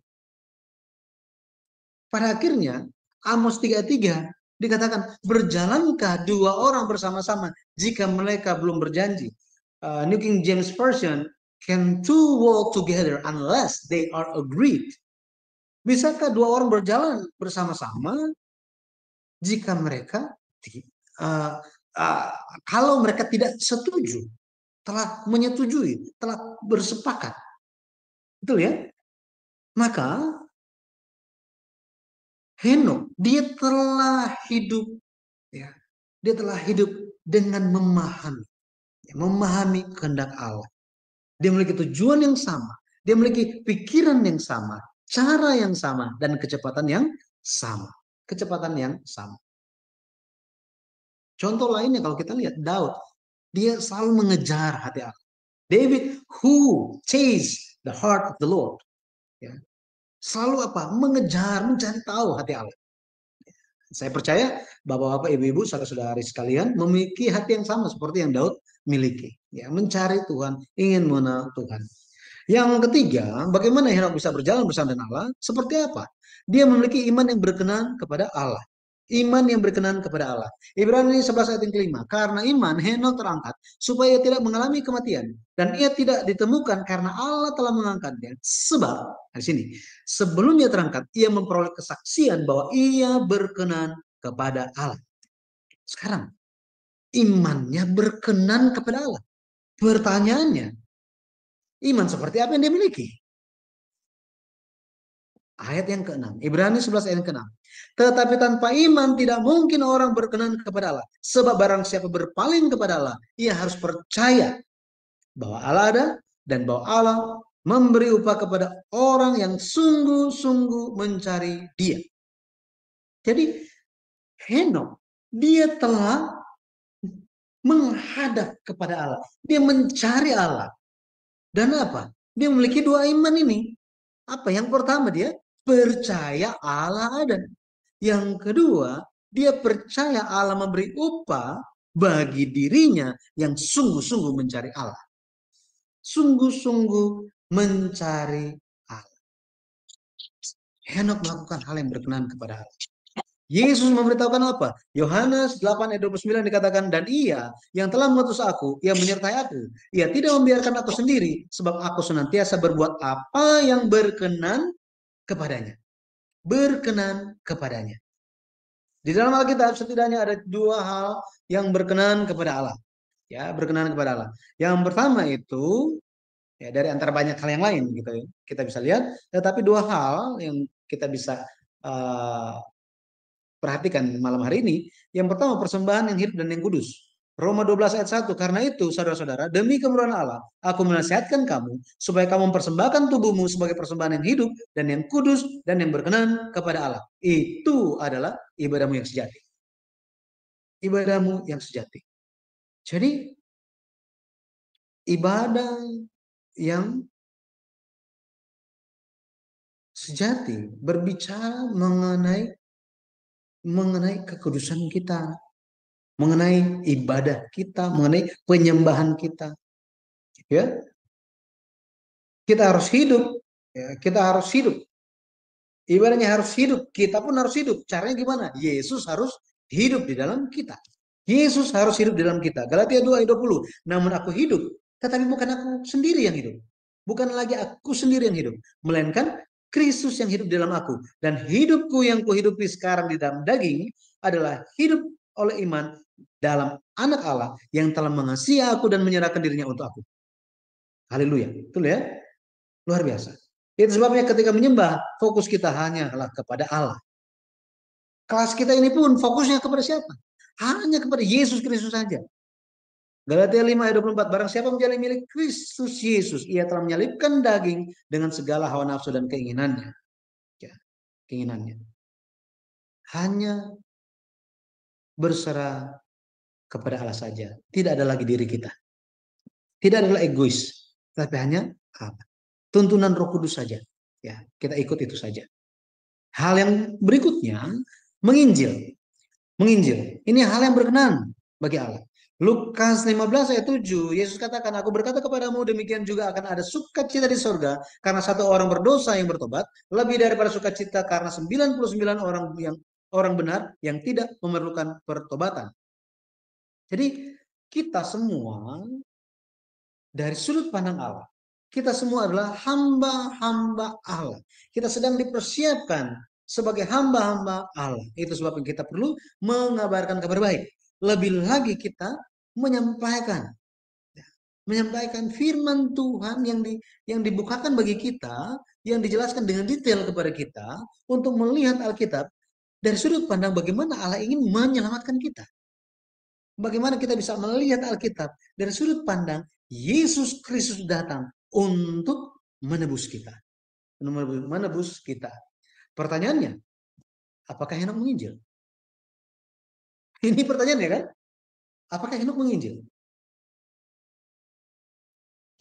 Pada akhirnya Amos 3:3 dikatakan, berjalankah dua orang bersama-sama jika mereka belum berjanji? New King James Version, can two walk together unless they are agreed? Bisakah dua orang berjalan bersama-sama jika mereka kalau mereka tidak setuju, telah menyetujui, telah bersepakat? Betul ya? Maka Henok, dia telah hidup, ya, dia telah hidup dengan memahami kehendak Allah. Dia memiliki tujuan yang sama, dia memiliki pikiran yang sama, cara yang sama, dan kecepatan yang sama. Contoh lainnya kalau kita lihat Daud, dia selalu mengejar hati Allah. David who chased the heart of the Lord, ya, selalu mengejar, mencari tahu hati Allah. Saya percaya bapak-bapak, ibu-ibu, saudara-saudari sekalian memiliki hati yang sama seperti yang Daud miliki, ya, mencari Tuhan, ingin mengenal Tuhan. Yang ketiga, bagaimana Henok bisa berjalan bersama dengan Allah? Seperti apa? Dia memiliki iman yang berkenan kepada Allah. Iman yang berkenan kepada Allah. Ibrani 11 ayat yang kelima. Karena iman Henok terangkat supaya ia tidak mengalami kematian, dan ia tidak ditemukan karena Allah telah mengangkatnya. Sebab di sini, sebelum ia terangkat, ia memperoleh kesaksian bahwa ia berkenan kepada Allah. Sekarang imannya berkenan kepada Allah. Pertanyaannya, iman seperti apa yang dia miliki? Ayat yang ke-6, Ibrani 11 ayat yang ke-6. Tetapi tanpa iman tidak mungkin orang berkenan kepada Allah. Sebab barang siapa berpaling kepada Allah, ia harus percaya bahwa Allah ada dan bahwa Allah memberi upah kepada orang yang sungguh-sungguh mencari Dia. Jadi Henok, dia telah menghadap kepada Allah. Dia mencari Allah. Dan apa? Dia memiliki dua iman ini. Apa? Yang pertama, dia percaya Allah ada. Yang kedua, dia percaya Allah memberi upah bagi dirinya yang sungguh-sungguh mencari Allah. Sungguh-sungguh mencari Allah. Henok melakukan hal yang berkenan kepada Allah. Yesus memberitahukan apa? Yohanes 8 ayat 29 dikatakan, dan ia yang telah mengutus aku, ia menyertai aku. Ia tidak membiarkan aku sendiri, sebab aku senantiasa berbuat apa yang berkenan kepadanya. Berkenan kepadanya. Di dalam Alkitab setidaknya ada dua hal yang berkenan kepada Allah. Ya, berkenan kepada Allah. Yang pertama itu, ya, dari antara banyak hal yang lain gitu, kita bisa lihat, tetapi dua hal yang kita bisa perhatikan malam hari ini. Yang pertama, persembahan yang hidup dan yang kudus. Roma 12 ayat 1. Karena itu, saudara-saudara, demi kemurahan Allah, aku menasihatkan kamu supaya kamu mempersembahkan tubuhmu sebagai persembahan yang hidup dan yang kudus dan yang berkenan kepada Allah. Itu adalah ibadahmu yang sejati. Ibadahmu yang sejati. Jadi, ibadah yang sejati berbicara mengenai kekudusan kita, mengenai ibadah kita, mengenai penyembahan kita. Ya, kita harus hidup. Ya, kita harus hidup. Ibadahnya harus hidup. Kita pun harus hidup. Caranya gimana? Yesus harus hidup di dalam kita. Yesus harus hidup di dalam kita. Galatia 2 ayat 20. Namun aku hidup, tetapi bukan aku sendiri yang hidup. Bukan lagi aku sendiri yang hidup, melainkan Kristus yang hidup di dalam aku. Dan hidupku yang kuhidupi sekarang di dalam daging adalah hidup oleh iman dalam anak Allah yang telah mengasihi aku dan menyerahkan dirinya untuk aku. Haleluya. Betul ya? Luar biasa. Itu sebabnya ketika menyembah, fokus kita hanyalah kepada Allah. Kelas kita ini pun fokusnya kepada siapa? Hanya kepada Yesus Kristus saja. Galatia 5 ayat 24, barang siapa menjalani milik Kristus Yesus, ia telah menyalibkan daging dengan segala hawa nafsu dan keinginannya. Ya, keinginannya. Hanya berserah kepada Allah saja. Tidak ada lagi diri kita. Tidak adalah egois. Tapi hanya apa? Tuntunan Roh Kudus saja. Ya, kita ikut itu saja. Hal yang berikutnya, menginjil. Menginjil. Ini hal yang berkenan bagi Allah. Lukas 15 ayat 7, Yesus katakan, aku berkata kepadamu, demikian juga akan ada sukacita di sorga karena satu orang berdosa yang bertobat, lebih daripada sukacita karena 99 orang benar yang tidak memerlukan pertobatan. Jadi kita semua dari sudut pandang Allah, kita semua adalah hamba-hamba Allah. Kita sedang dipersiapkan sebagai hamba-hamba Allah. Itu sebabnya kita perlu mengabarkan kabar baik. Lebih lagi kita menyampaikan firman Tuhan yang dibukakan bagi kita, yang dijelaskan dengan detail kepada kita untuk melihat Alkitab dari sudut pandang bagaimana Allah ingin menyelamatkan kita. Bagaimana kita bisa melihat Alkitab dari sudut pandang Yesus Kristus datang untuk menebus kita. Menebus kita. Pertanyaannya, apakah Henok menginjil? Ini pertanyaannya kan? Apakah Henok menginjil?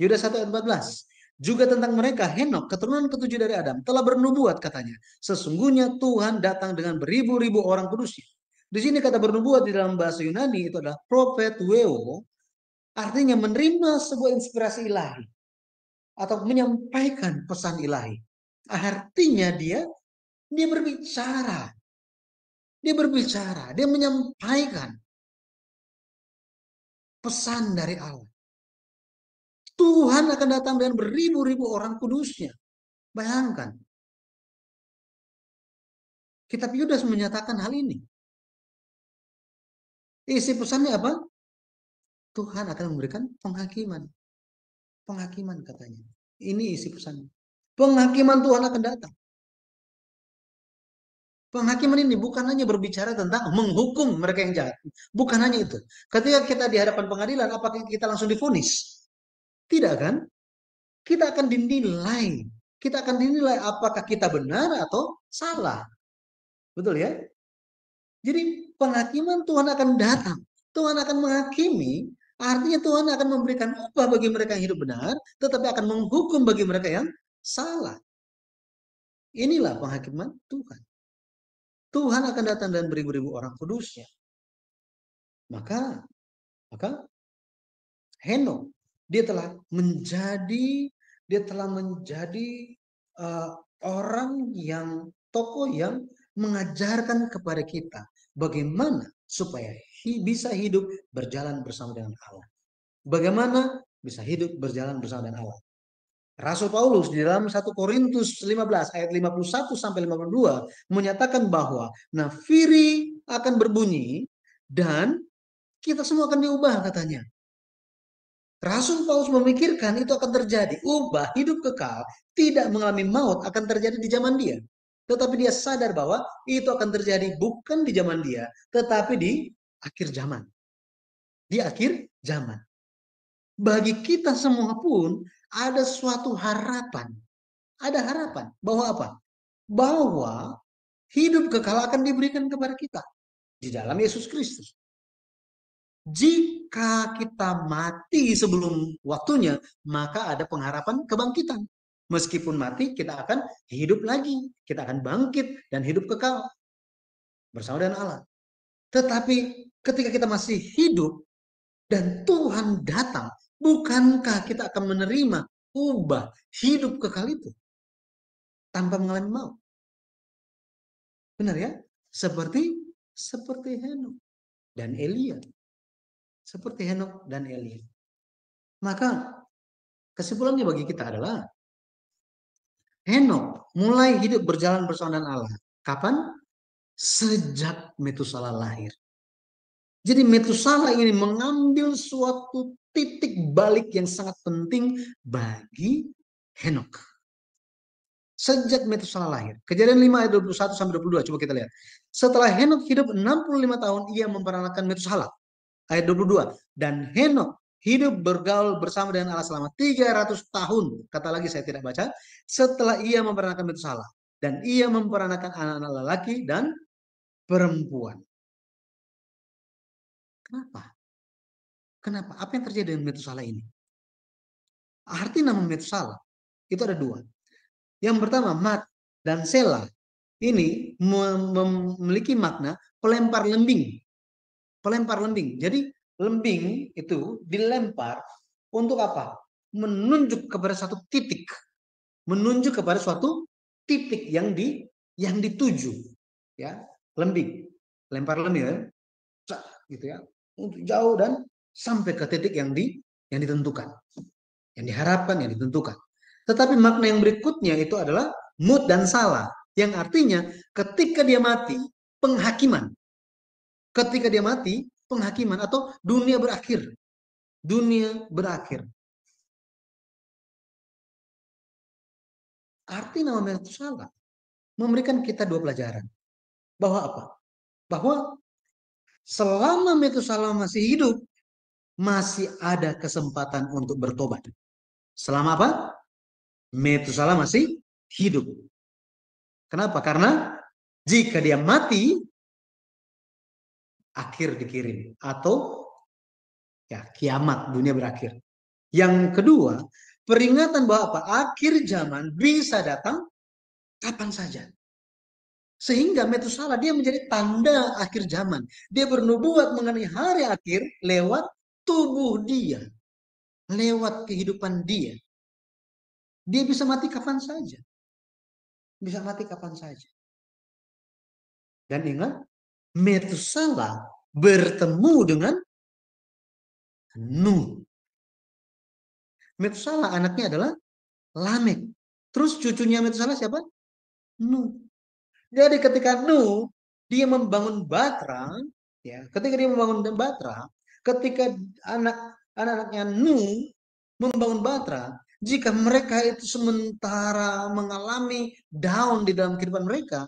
Yudas 1 ayat 14. Juga tentang mereka, Henok, keturunan ketujuh dari Adam, telah bernubuat katanya. Sesungguhnya Tuhan datang dengan beribu-ribu orang kudusnya. Di sini kata bernubuat di dalam bahasa Yunani itu adalah prophetweo, artinya menerima sebuah inspirasi ilahi atau menyampaikan pesan ilahi. Artinya dia berbicara. Dia menyampaikan pesan dari Allah. Tuhan akan datang dengan beribu-ribu orang kudusnya. Bayangkan. Kitab Yudas menyatakan hal ini. Isi pesannya apa? Tuhan akan memberikan penghakiman. Penghakiman katanya. Ini isi pesannya. Penghakiman Tuhan akan datang. Penghakiman ini bukan hanya berbicara tentang menghukum mereka yang jahat. Bukan hanya itu. Ketika kita di hadapan pengadilan, apakah kita langsung divonis? Tidak kan? Kita akan dinilai. Kita akan dinilai apakah kita benar atau salah. Betul ya? Jadi penghakiman Tuhan akan datang. Tuhan akan menghakimi. Artinya Tuhan akan memberikan upah bagi mereka yang hidup benar. Tetapi akan menghukum bagi mereka yang salah. Inilah penghakiman Tuhan. Tuhan akan datang dan beribu-ribu orang kudusnya. Maka Henok dia telah menjadi orang yang tokoh yang mengajarkan kepada kita bagaimana supaya bisa hidup berjalan bersama dengan Allah. Bagaimana bisa hidup berjalan bersama dengan Allah. Rasul Paulus di dalam 1 Korintus 15 ayat 51 sampai 52 menyatakan bahwa nafiri akan berbunyi dan kita semua akan diubah katanya. Rasul Paulus memikirkan itu akan terjadi. Ubah hidup kekal, tidak mengalami maut akan terjadi di zaman dia. Tetapi dia sadar bahwa itu akan terjadi bukan di zaman dia, tetapi di akhir zaman. Di akhir zaman. Bagi kita semua pun ada suatu harapan. Ada harapan bahwa apa? Bahwa hidup kekal akan diberikan kepada kita di dalam Yesus Kristus. Jika kita mati sebelum waktunya, maka ada pengharapan kebangkitan. Meskipun mati, kita akan hidup lagi. Kita akan bangkit dan hidup kekal bersama dengan Allah. Tetapi ketika kita masih hidup dan Tuhan datang, bukankah kita akan menerima ubah hidup kekal itu tanpa mengalami maut? Benar ya? Seperti Henok dan Elia. Seperti Henok dan Elia. Maka kesimpulannya bagi kita adalah Henok mulai hidup berjalan bersama dengan Allah. Kapan? Sejak Metusala lahir. Jadi Metusala ini mengambil suatu titik balik yang sangat penting bagi Henok. Sejak Metusala lahir. Kejadian 5 ayat 21 sampai 22. Coba kita lihat. Setelah Henok hidup 65 tahun, ia memperanakan Metusala. Ayat 22. Dan Henok hidup bergaul bersama dengan Allah selama 300 tahun. Kata lagi saya tidak baca. Setelah ia memperanakan Metusala. Dan ia memperanakan anak-anak lelaki dan perempuan. Kenapa? Apa yang terjadi dengan Metusala ini? Arti nama Metusala itu ada dua. Yang pertama, Mat dan Sela ini memiliki makna pelempar lembing. pelempar lembing. Jadi lembing itu dilempar untuk apa? Menunjuk kepada satu titik. Menunjuk kepada suatu titik yang dituju. Ya, lembing. Lempar lembing ya. Gitu ya. Untuk jauh dan sampai ke titik yang ditentukan. Yang diharapkan, yang ditentukan. Tetapi makna yang berikutnya itu adalah mut dan salah. Yang artinya ketika dia mati, penghakiman. Ketika dia mati, penghakiman atau dunia berakhir. Dunia berakhir. Arti nama Metusalah memberikan kita dua pelajaran. Bahwa apa? Bahwa selama Metusalah masih hidup, masih ada kesempatan untuk bertobat. Selama apa? Metusalah masih hidup. Kenapa? Karena jika dia mati, akhir dikirim. Atau ya kiamat, dunia berakhir. Yang kedua, peringatan bahwa apa? Akhir zaman bisa datang kapan saja. Sehingga Metusalah dia menjadi tanda akhir zaman. Dia bernubuat mengenai hari akhir lewat tubuh dia. Lewat kehidupan dia. Dia bisa mati kapan saja. Bisa mati kapan saja. Dan ingat, Metusalah bertemu dengan Nuh. Metusalah anaknya adalah Lamek. Terus cucunya Metusalah siapa? Nuh. Jadi ketika Nuh dia membangun Batra, ya, ketika dia membangun Batra, ketika anak-anaknya Nuh membangun Batra, jika mereka itu sementara mengalami down di dalam kehidupan mereka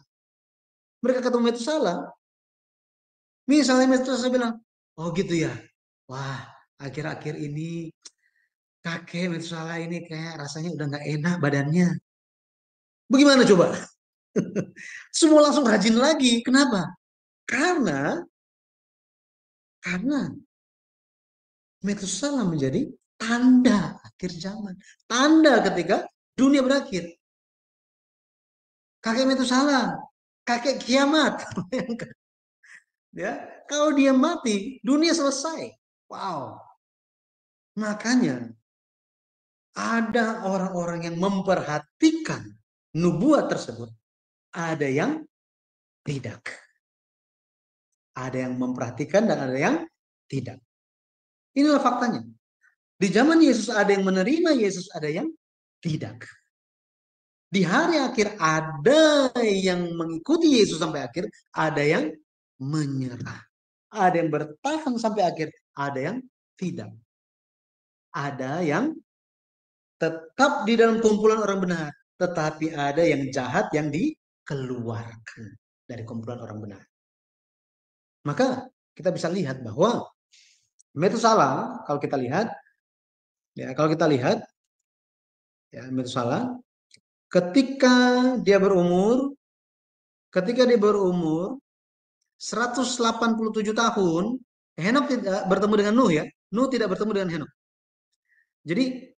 ketemu Metusalah. Misalnya Metusalah bilang, oh gitu ya, wah akhir-akhir ini kakek Metusalah ini kayak rasanya udah nggak enak badannya. Bagaimana coba? Semua langsung rajin lagi. Kenapa? Karena Metusalah menjadi tanda akhir zaman. Tanda ketika dunia berakhir. Kakek Metusalah, kakek kiamat. Ya, kalau dia mati, dunia selesai. Wow. Makanya ada orang-orang yang memperhatikan nubuat tersebut. Ada yang tidak. Ada yang memperhatikan dan ada yang tidak. Inilah faktanya. Di zaman Yesus ada yang menerima Yesus, ada yang tidak. Di hari akhir ada yang mengikuti Yesus sampai akhir, ada yang menyerah. Ada yang bertahan sampai akhir, ada yang tidak. Ada yang tetap di dalam kumpulan orang benar, tetapi ada yang jahat yang dikeluarkan dari kumpulan orang benar. Maka kita bisa lihat bahwa Metusalah, kalau kita lihat, ya Metusalah, ketika dia berumur 187 tahun, Henok tidak bertemu dengan Nuh ya. Nuh tidak bertemu dengan Henok. Jadi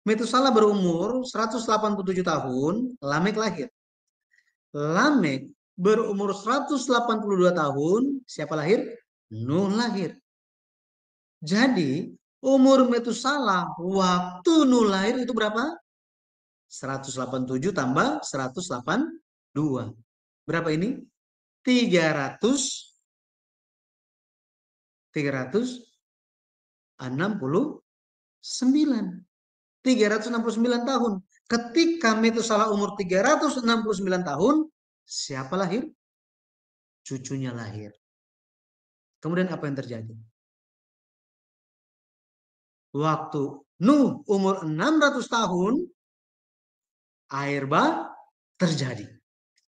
Metusalah berumur 187 tahun, Lamek lahir. Lamek berumur 182 tahun, siapa lahir? Nuh lahir. Jadi umur Metusalah waktu Nuh lahir itu berapa? 187 tambah 182. Berapa ini? 369 tahun. Ketika Metusalah umur 369 tahun, siapa lahir? Cucunya lahir. Kemudian apa yang terjadi? Waktu Nuh umur 600 tahun, air bah terjadi.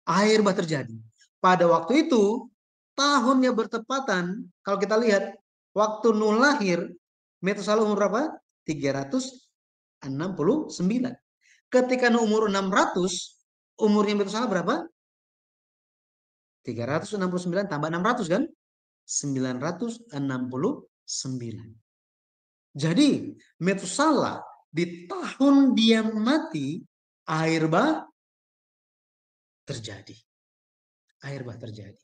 Air bah terjadi. Pada waktu itu, tahunnya bertepatan, kalau kita lihat, waktu Nuh lahir, Metusalah umur berapa? 369. Ketika Nuh umur 600, umurnya Metusalah berapa? 369 tambah 600 kan? 969. Jadi Metusalah di tahun dia mati, air bah terjadi. Air bah terjadi.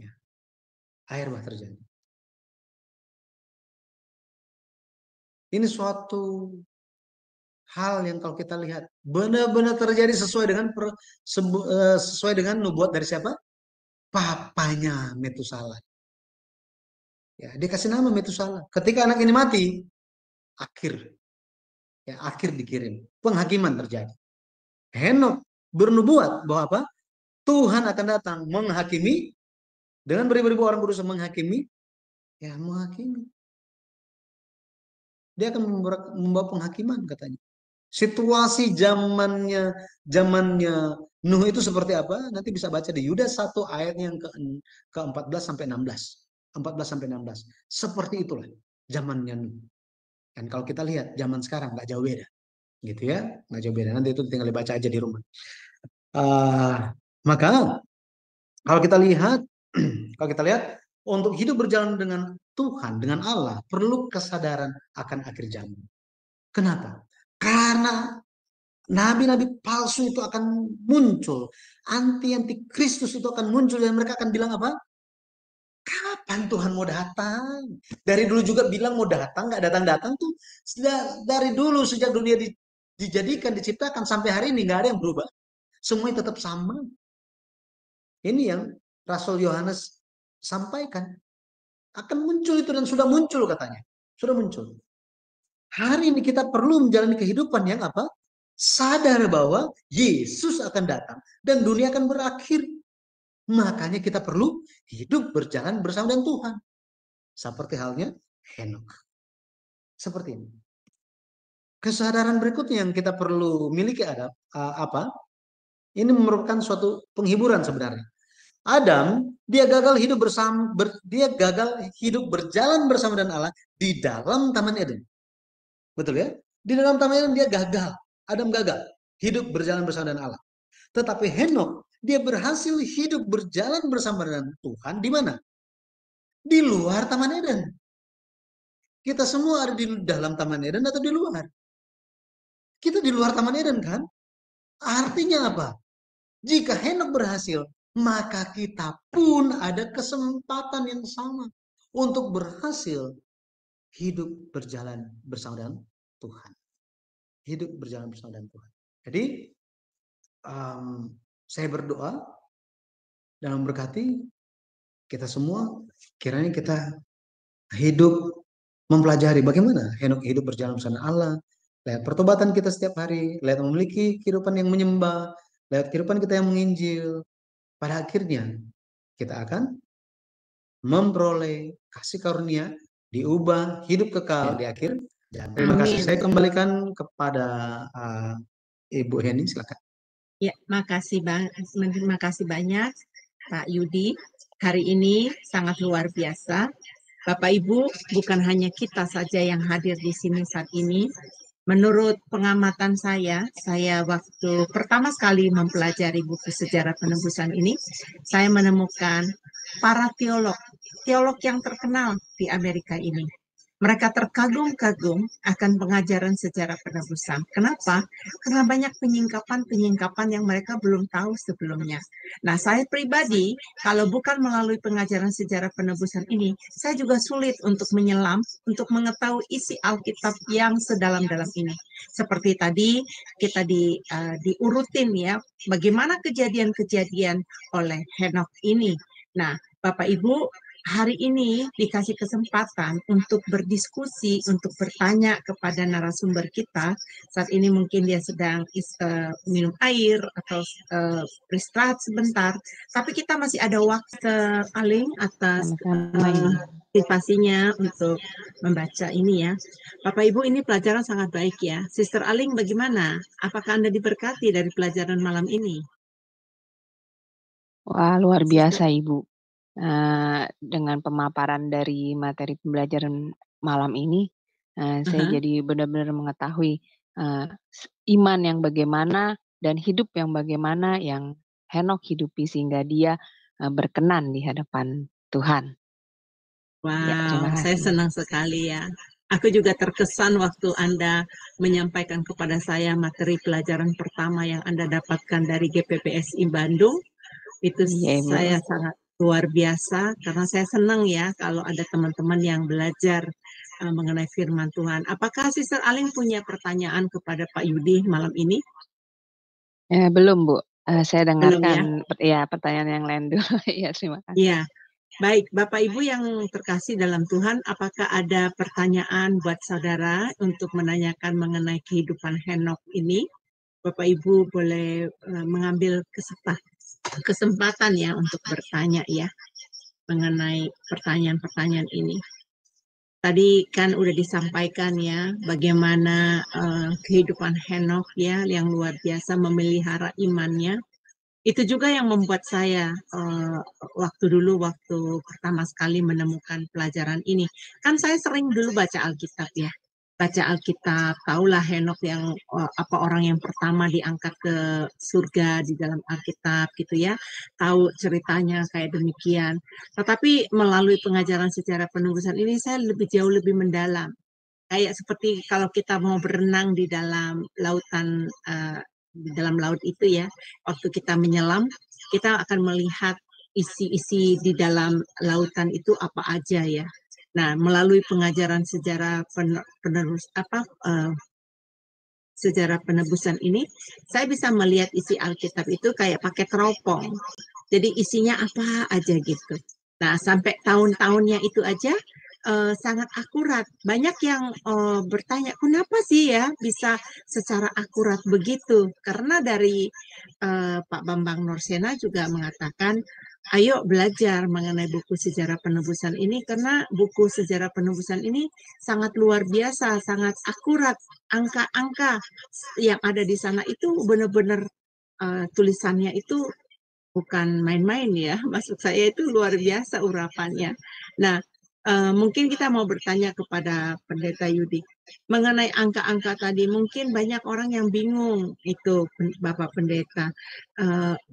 Ya. air bah terjadi. Ini suatu hal yang kalau kita lihat benar-benar terjadi sesuai dengan nubuat dari siapa? Papanya Metusala. Ya, dikasih nama Metusala. Ketika anak ini mati, akhir dikirim. Penghakiman terjadi. Henok bernubuat bahwa apa? Tuhan akan datang menghakimi dengan beribu-ribu orang berusaha menghakimi. Dia akan membawa penghakiman katanya. Situasi zamannya Nuh itu seperti apa? Nanti bisa baca di Yudas 1 ayat yang ke-14 sampai 16. 14 sampai 16. Seperti itulah zamannya Nuh. Dan kalau kita lihat zaman sekarang nggak jauh beda. Gitu ya, nggak jauh beda. Nanti itu tinggal dibaca aja di rumah. Maka kalau kita lihat untuk hidup berjalan dengan Tuhan, dengan Allah, perlu kesadaran akan akhir zaman. Kenapa? Karena nabi-nabi palsu itu akan muncul, anti Kristus itu akan muncul, dan mereka akan bilang apa? Kapan Tuhan mau datang? Dari dulu juga bilang mau datang, nggak datang-datang tuh. Dari dulu sejak dunia dijadikan, diciptakan sampai hari ini nggak ada yang berubah. Semuanya tetap sama. Ini yang Rasul Yohanes sampaikan. Akan muncul itu, dan sudah muncul katanya. Sudah muncul. Hari ini kita perlu menjalani kehidupan yang apa? Sadar bahwa Yesus akan datang dan dunia akan berakhir. Makanya kita perlu hidup berjalan bersama dengan Tuhan. Seperti halnya Henok. Seperti ini. Kesadaran berikutnya yang kita perlu miliki apa? Ini merupakan suatu penghiburan sebenarnya. Adam, dia gagal hidup berjalan bersama dengan Allah di dalam Taman Eden. Betul ya? Di dalam Taman Eden dia gagal. Adam gagal hidup berjalan bersama dengan Allah. Tetapi Henok, dia berhasil hidup berjalan bersama dengan Tuhan di mana? Di luar Taman Eden. Kita semua ada di dalam Taman Eden atau di luar? Kita di luar Taman Eden kan? Artinya apa? Jika Henok berhasil, maka kita pun ada kesempatan yang sama untuk berhasil hidup berjalan bersama dengan Tuhan. Hidup berjalan bersama dengan Tuhan. Jadi, saya berdoa dan memberkati kita semua, kiranya kita hidup mempelajari bagaimana Henok hidup berjalan bersama Allah, lihat pertobatan kita setiap hari, lihat memiliki kehidupan yang menyembah, lihat kehidupan kita yang menginjil. Pada akhirnya kita akan memperoleh kasih karunia, diubah hidup kekal di akhir. Dan terima kasih. Saya kembalikan kepada Ibu Heni, silakan. Ya, terima kasih banyak Pak Yudi. Hari ini sangat luar biasa. Bapak Ibu, bukan hanya kita saja yang hadir di sini saat ini. Menurut pengamatan saya waktu pertama sekali mempelajari buku sejarah penebusan ini, saya menemukan para teolog yang terkenal di Amerika ini. Mereka terkagum-kagum akan pengajaran sejarah penebusan. Kenapa? Karena banyak penyingkapan yang mereka belum tahu sebelumnya. Nah, saya pribadi, kalau bukan melalui pengajaran sejarah penebusan ini, saya juga sulit untuk menyelam, untuk mengetahui isi Alkitab yang sedalam-dalam ini. Seperti tadi, kita diurutin ya, bagaimana kejadian-kejadian oleh Henok ini. Nah, Bapak Ibu, hari ini dikasih kesempatan untuk berdiskusi, untuk bertanya kepada narasumber kita. Saat ini mungkin dia sedang minum air atau beristirahat sebentar. Tapi kita masih ada waktu Aling atas motivasinya untuk membaca ini ya. Bapak Ibu, ini pelajaran sangat baik ya. Sister Aling bagaimana? Apakah Anda diberkati dari pelajaran malam ini? Wah, luar biasa Ibu. Dengan pemaparan dari materi pembelajaran malam ini, saya jadi benar-benar mengetahui iman yang bagaimana dan hidup yang bagaimana yang Henok hidupi sehingga dia berkenan di hadapan Tuhan. Wow, saya senang sekali ya. Aku juga terkesan waktu Anda menyampaikan kepada saya materi pelajaran pertama yang Anda dapatkan dari GPPSI Bandung. Itu saya sangat luar biasa karena saya senang ya kalau ada teman-teman yang belajar mengenai firman Tuhan. Apakah Sister Aling punya pertanyaan kepada Pak Yudi malam ini? Belum, Bu. Saya Belum ya? dengarkan pertanyaan yang lain dulu. Iya, terima kasih. Iya. Baik, Bapak Ibu yang terkasih dalam Tuhan, apakah ada pertanyaan buat saudara untuk menanyakan mengenai kehidupan Henokh ini? Bapak Ibu boleh mengambil kesempatan ya untuk bertanya ya mengenai pertanyaan-pertanyaan ini. Tadi kan udah disampaikan ya bagaimana kehidupan Henokh ya yang luar biasa memelihara imannya. Itu juga yang membuat saya waktu pertama sekali menemukan pelajaran ini. Kan saya sering dulu baca Alkitab ya. Baca Alkitab, tahulah Henokh yang orang yang pertama diangkat ke surga di dalam Alkitab gitu ya. Tahu ceritanya kayak demikian. Tetapi melalui pengajaran sejarah penebusan ini saya jauh lebih mendalam. Kayak seperti kalau kita mau berenang di dalam lautan di dalam laut itu ya, waktu kita menyelam, kita akan melihat isi-isi di dalam lautan itu apa aja ya. Nah, melalui pengajaran sejarah sejarah penebusan ini, saya bisa melihat isi Alkitab itu kayak pakai teropong. Jadi isinya apa aja gitu. Nah, sampai tahun-tahunnya itu aja sangat akurat. Banyak yang bertanya, kenapa sih ya bisa secara akurat begitu? Karena dari Pak Bambang Norsena juga mengatakan, ayo belajar mengenai buku sejarah penebusan ini, karena buku sejarah penebusan ini sangat luar biasa, sangat akurat. Angka-angka yang ada di sana itu benar-benar tulisannya itu bukan main-main ya, maksud saya itu luar biasa urapannya. Nah, mungkin kita mau bertanya kepada Pendeta Yudi mengenai angka-angka tadi. Mungkin banyak orang yang bingung itu, Bapak Pendeta.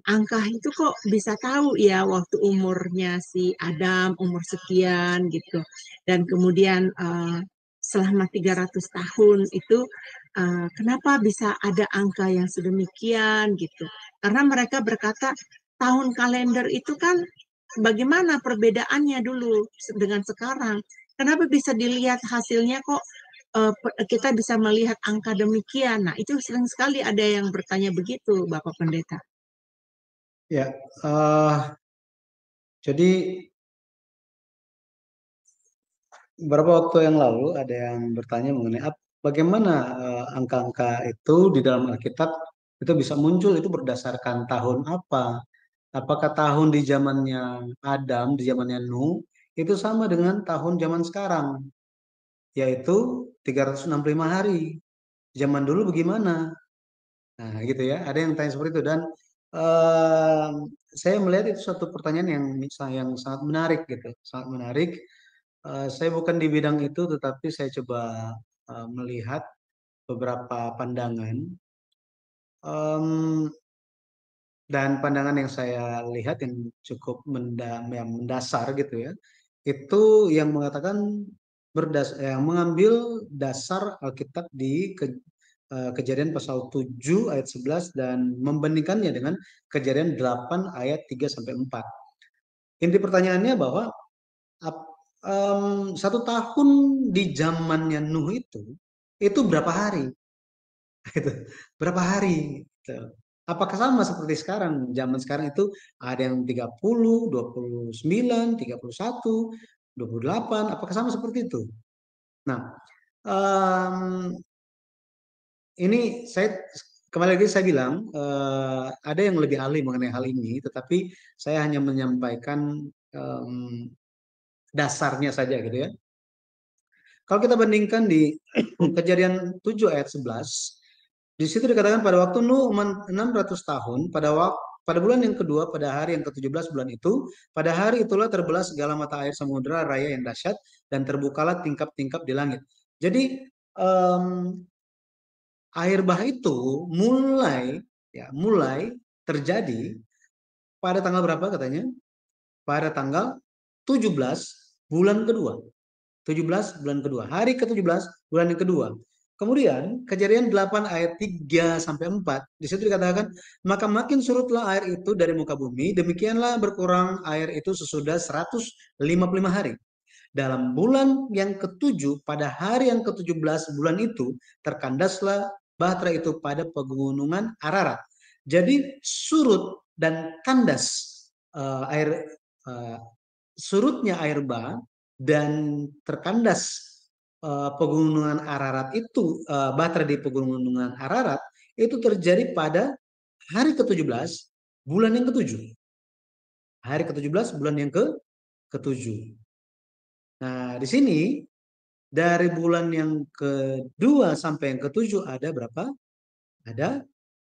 Angka itu kok bisa tahu ya waktu umurnya si Adam umur sekian gitu, dan kemudian selama 300 tahun itu kenapa bisa ada angka yang sedemikian gitu? Karena mereka berkata tahun kalender itu kan bagaimana perbedaannya dulu dengan sekarang? Kenapa bisa dilihat hasilnya kok kita bisa melihat angka demikian? Nah, itu sering sekali ada yang bertanya begitu, Bapak Pendeta. Ya, jadi beberapa waktu yang lalu ada yang bertanya mengenai bagaimana angka-angka itu di dalam Alkitab itu bisa muncul, itu berdasarkan tahun apa? Apakah tahun di zamannya Adam, di zamannya Nuh, itu sama dengan tahun zaman sekarang, yaitu 365 hari. Zaman dulu bagaimana? Nah, gitu ya. Ada yang tanya seperti itu, dan saya melihat itu suatu pertanyaan yang sangat menarik gitu, sangat menarik. Saya bukan di bidang itu, tetapi saya coba melihat beberapa pandangan. Dan pandangan yang saya lihat yang cukup yang mendasar gitu ya, itu yang mengatakan yang mengambil dasar Alkitab di Kejadian pasal 7 ayat 11 dan membandingkannya dengan Kejadian 8 ayat 3 sampai 4. Inti pertanyaannya bahwa satu tahun di zamannya Nuh itu berapa hari? Berapa hari? Gitu. Apakah sama seperti sekarang? Zaman sekarang itu ada yang 30, 29, 31, 28. Apakah sama seperti itu? Nah, ini kembali lagi saya bilang ada yang lebih ahli mengenai hal ini, tetapi saya hanya menyampaikan dasarnya saja gitu ya. Kalau kita bandingkan di Kejadian 7 ayat 11, di situ dikatakan pada waktu Nuh 600 tahun, pada bulan yang kedua, pada hari yang ke-17 bulan itu, pada hari itulah terbelah segala mata air samudera raya yang dahsyat dan terbukalah tingkap-tingkap di langit. Jadi air bah itu mulai terjadi pada tanggal berapa katanya? Pada tanggal 17 bulan kedua. 17 bulan kedua. Hari ke-17 bulan yang kedua. Kemudian Kejadian 8 ayat 3 sampai 4 di situ dikatakan, maka makin surutlah air itu dari muka bumi, demikianlah berkurang air itu sesudah 155 hari. Dalam bulan yang ke-7, pada hari yang ke-17 bulan itu, terkandaslah bahtera itu pada pegunungan Ararat. Jadi surut dan kandas surutnya air bah dan terkandas pegunungan Ararat itu, bahtera di pegunungan Ararat itu terjadi pada hari ke-17 bulan yang ke-7. Hari ke-17 bulan yang ke-7. Nah, di sini dari bulan yang kedua sampai yang ke-7 ada berapa? Ada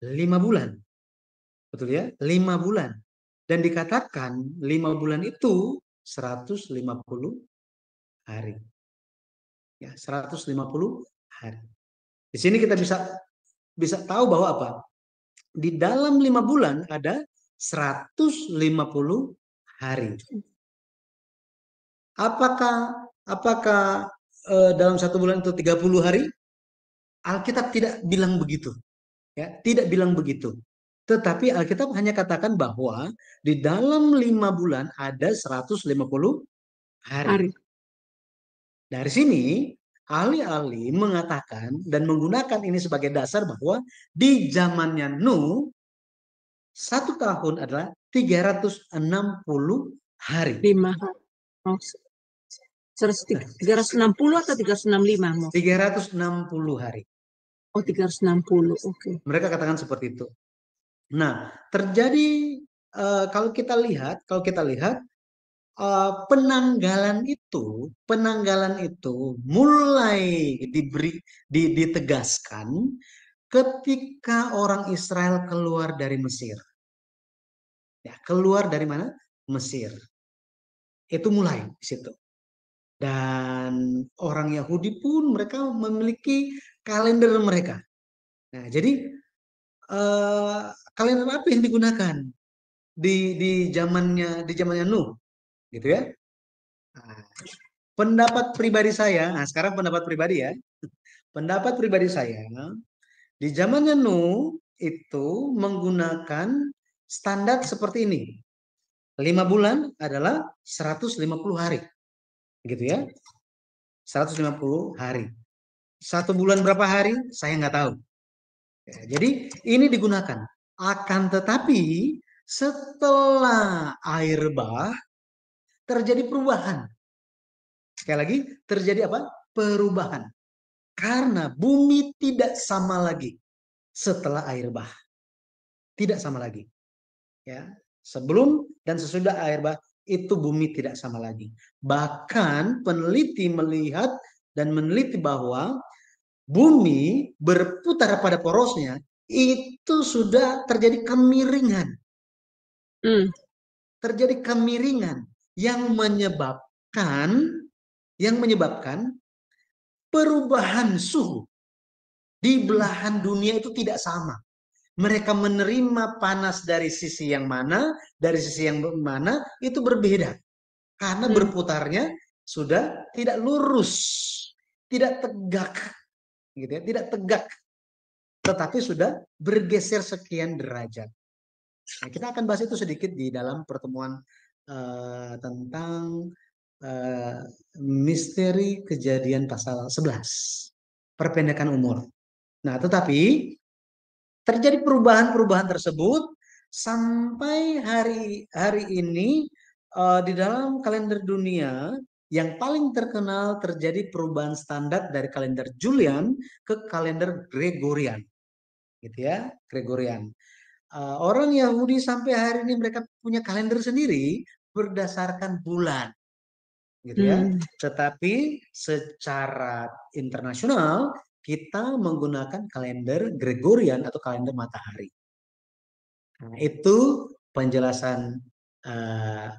5 bulan. Betul ya? 5 bulan. Dan dikatakan 5 bulan itu 150 hari. Ya, 150 hari. Di sini kita bisa tahu bahwa apa? Di dalam 5 bulan ada 150 hari. Apakah dalam 1 bulan itu 30 hari? Alkitab tidak bilang begitu. Ya, tidak bilang begitu. Tetapi Alkitab hanya katakan bahwa di dalam 5 bulan ada 150 hari. Dari sini ahli-ahli mengatakan dan menggunakan ini sebagai dasar bahwa di zamannya Nuh 1 tahun adalah 360 hari. 5 oh, 360 atau 365? 360 hari. Oh, 360. Oke. Mereka katakan seperti itu. Nah, terjadi kalau kita lihat penanggalan itu mulai ditegaskan ketika orang Israel keluar dari Mesir. Ya, keluar dari mana? Mesir. Itu mulai di situ. Dan orang Yahudi pun mereka memiliki kalender mereka. Nah, jadi kalender apa yang digunakan di zamannya Nuh, gitu ya? Nah, pendapat pribadi saya, nah sekarang pendapat pribadi ya. Pendapat pribadi saya, di zamannya Nuh itu menggunakan standar seperti ini. 5 bulan adalah 150 hari. Gitu ya. 150 hari. 1 bulan berapa hari? Saya nggak tahu. Ya, jadi ini digunakan. Akan tetapi setelah air bah terjadi perubahan. Sekali lagi terjadi apa? Perubahan. Karena bumi tidak sama lagi setelah air bah. Tidak sama lagi. Ya, sebelum dan sesudah air bah itu bumi tidak sama lagi. Bahkan peneliti melihat dan meneliti bahwa bumi berputar pada porosnya itu sudah terjadi kemiringan. Terjadi kemiringan yang menyebabkan perubahan suhu di belahan dunia itu tidak sama. Mereka menerima panas dari sisi yang mana, itu berbeda. Karena berputarnya sudah tidak lurus, tidak tegak, gitu ya, tidak tegak, tetapi sudah bergeser sekian derajat. Nah, kita akan bahas itu sedikit di dalam pertemuan tentang misteri kejadian pasal 11, perpendekan umur. Nah, tetapi terjadi perubahan-perubahan tersebut sampai hari ini di dalam kalender dunia yang paling terkenal terjadi perubahan standar dari kalender Julian ke kalender Gregorian, gitu ya, Gregorian. Orang Yahudi sampai hari ini mereka punya kalender sendiri berdasarkan bulan, gitu ya. Tetapi secara internasional kita menggunakan kalender Gregorian atau kalender matahari. Nah, itu penjelasan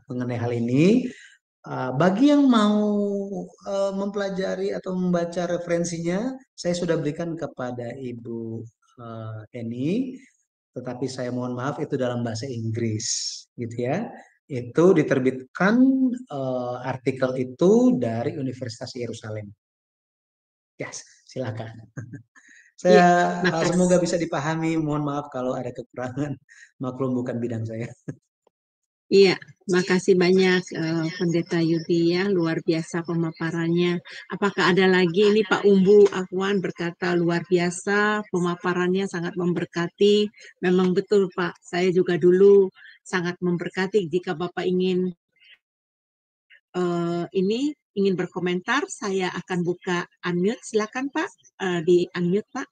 mengenai hal ini. Bagi yang mau mempelajari atau membaca referensinya, saya sudah berikan kepada Ibu Eni, tetapi saya mohon maaf itu dalam bahasa Inggris, gitu ya. Itu diterbitkan artikel itu dari Universitas Yerusalem. Ya, Silakan. Iya, Saya semoga makasih. bisa dipahami. Mohon maaf kalau ada kekurangan. Maklum bukan bidang saya. Iya, makasih banyak Pendeta Yudi ya, luar biasa pemaparannya. Apakah ada lagi ini Pak Umbu Akwan berkata luar biasa, pemaparannya sangat memberkati. Memang betul Pak, saya juga dulu sangat memberkati. Jika Bapak ingin ingin berkomentar, saya akan buka unmute. Silakan Pak, di unmute Pak.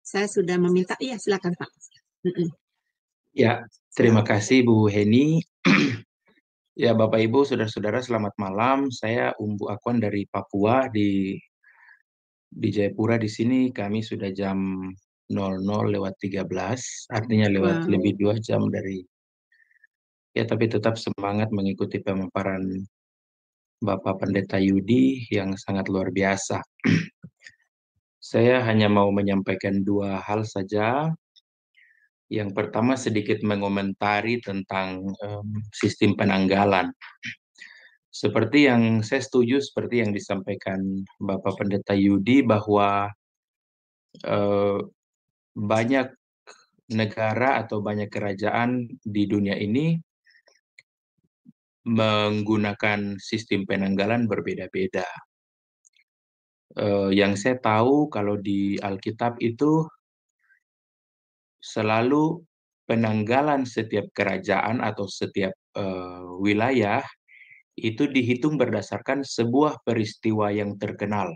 Saya sudah meminta, iya silakan Pak. Ya, terima kasih Bu Heni. Ya, Bapak Ibu, saudara-saudara, selamat malam. Saya Umbu Akwan dari Papua di Jayapura. Di sini kami sudah jam 00:13, artinya lewat Wow. lebih 2 jam dari. Ya, tapi tetap semangat mengikuti pemaparan Bapak Pendeta Yudi yang sangat luar biasa. Saya hanya mau menyampaikan 2 hal saja. Yang pertama sedikit mengomentari tentang sistem penanggalan. Seperti yang saya setuju, seperti yang disampaikan Bapak Pendeta Yudi, bahwa banyak negara atau banyak kerajaan di dunia ini menggunakan sistem penanggalan berbeda-beda. Yang saya tahu kalau di Alkitab itu selalu penanggalan setiap kerajaan atau setiap wilayah itu dihitung berdasarkan sebuah peristiwa yang terkenal.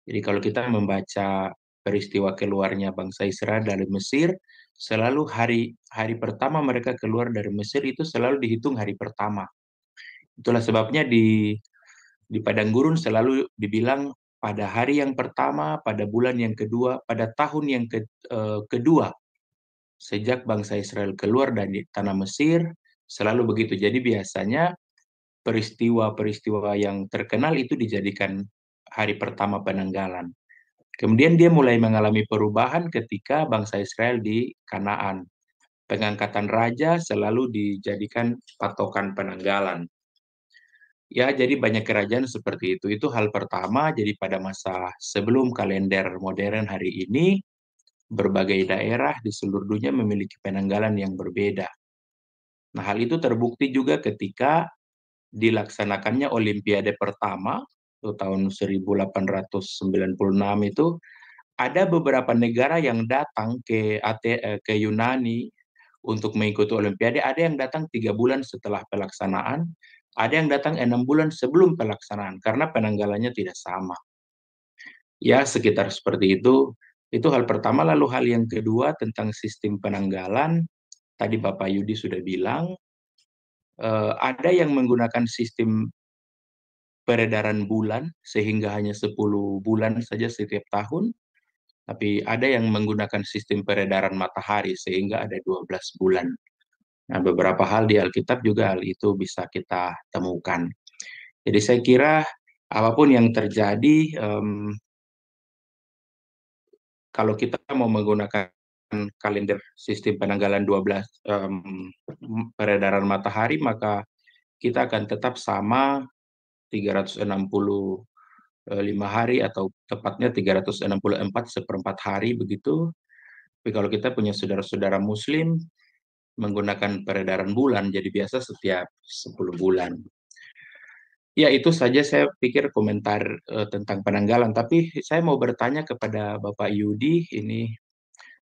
Jadi kalau kita membaca peristiwa keluarnya bangsa Israel dari Mesir, selalu hari pertama mereka keluar dari Mesir itu selalu dihitung hari pertama. Itulah sebabnya di padang gurun selalu dibilang pada hari yang pertama, pada bulan yang kedua, pada tahun yang kedua sejak bangsa Israel keluar dari tanah Mesir, selalu begitu. Jadi biasanya peristiwa-peristiwa yang terkenal itu dijadikan hari pertama penanggalan. Kemudian dia mulai mengalami perubahan ketika bangsa Israel di Kanaan. Pengangkatan raja selalu dijadikan patokan penanggalan. Ya, jadi banyak kerajaan seperti itu. Itu hal pertama. Jadi pada masa sebelum kalender modern hari ini, berbagai daerah di seluruh dunia memiliki penanggalan yang berbeda. Nah, hal itu terbukti juga ketika dilaksanakannya Olimpiade pertama tahun 1896 itu, ada beberapa negara yang datang ke Yunani untuk mengikuti Olimpiade. Ada yang datang 3 bulan setelah pelaksanaan, ada yang datang 6 bulan sebelum pelaksanaan karena penanggalannya tidak sama. Ya, sekitar seperti itu. Itu hal pertama. Lalu hal yang kedua tentang sistem penanggalan, tadi Bapak Yudi sudah bilang, ada yang menggunakan sistem peredaran bulan sehingga hanya 10 bulan saja setiap tahun, tapi ada yang menggunakan sistem peredaran matahari sehingga ada 12 bulan. Nah, beberapa hal di Alkitab juga hal itu bisa kita temukan. Jadi saya kira apapun yang terjadi, kalau kita mau menggunakan kalender sistem penanggalan 12 peredaran matahari, maka kita akan tetap sama 365 hari atau tepatnya 364 hari begitu. Tapi kalau kita punya saudara-saudara muslim menggunakan peredaran bulan, jadi biasa setiap 10 bulan. Ya, itu saja saya pikir komentar tentang penanggalan. Tapi saya mau bertanya kepada Bapak Yudi, ini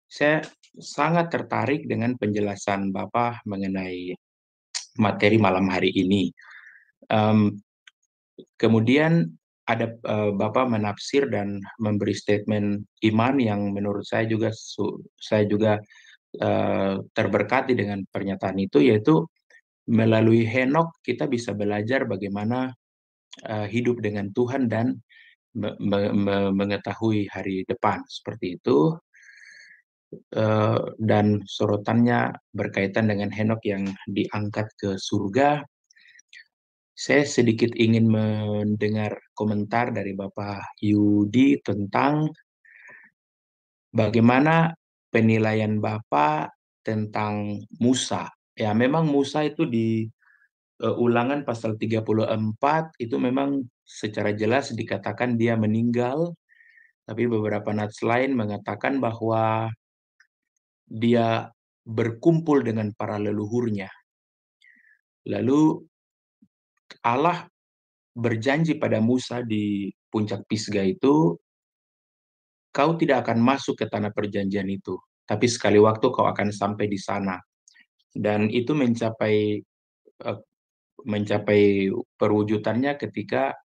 saya sangat tertarik dengan penjelasan Bapak mengenai materi malam hari ini. Kemudian ada Bapak menafsir dan memberi statement iman yang menurut saya juga terberkati dengan pernyataan itu, yaitu melalui Henok kita bisa belajar bagaimana hidup dengan Tuhan dan mengetahui hari depan seperti itu. Dan sorotannya berkaitan dengan Henok yang diangkat ke surga. Saya sedikit ingin mendengar komentar dari Bapak Yudi tentang bagaimana penilaian Bapak tentang Musa. Ya, memang Musa itu di Ulangan pasal 34 itu memang secara jelas dikatakan dia meninggal, Tapi beberapa nats lain mengatakan bahwa dia berkumpul dengan para leluhurnya. Lalu Allah berjanji pada Musa di puncak Pisga itu, kau tidak akan masuk ke tanah perjanjian itu, tapi sekali waktu kau akan sampai di sana. Dan itu mencapai perwujudannya ketika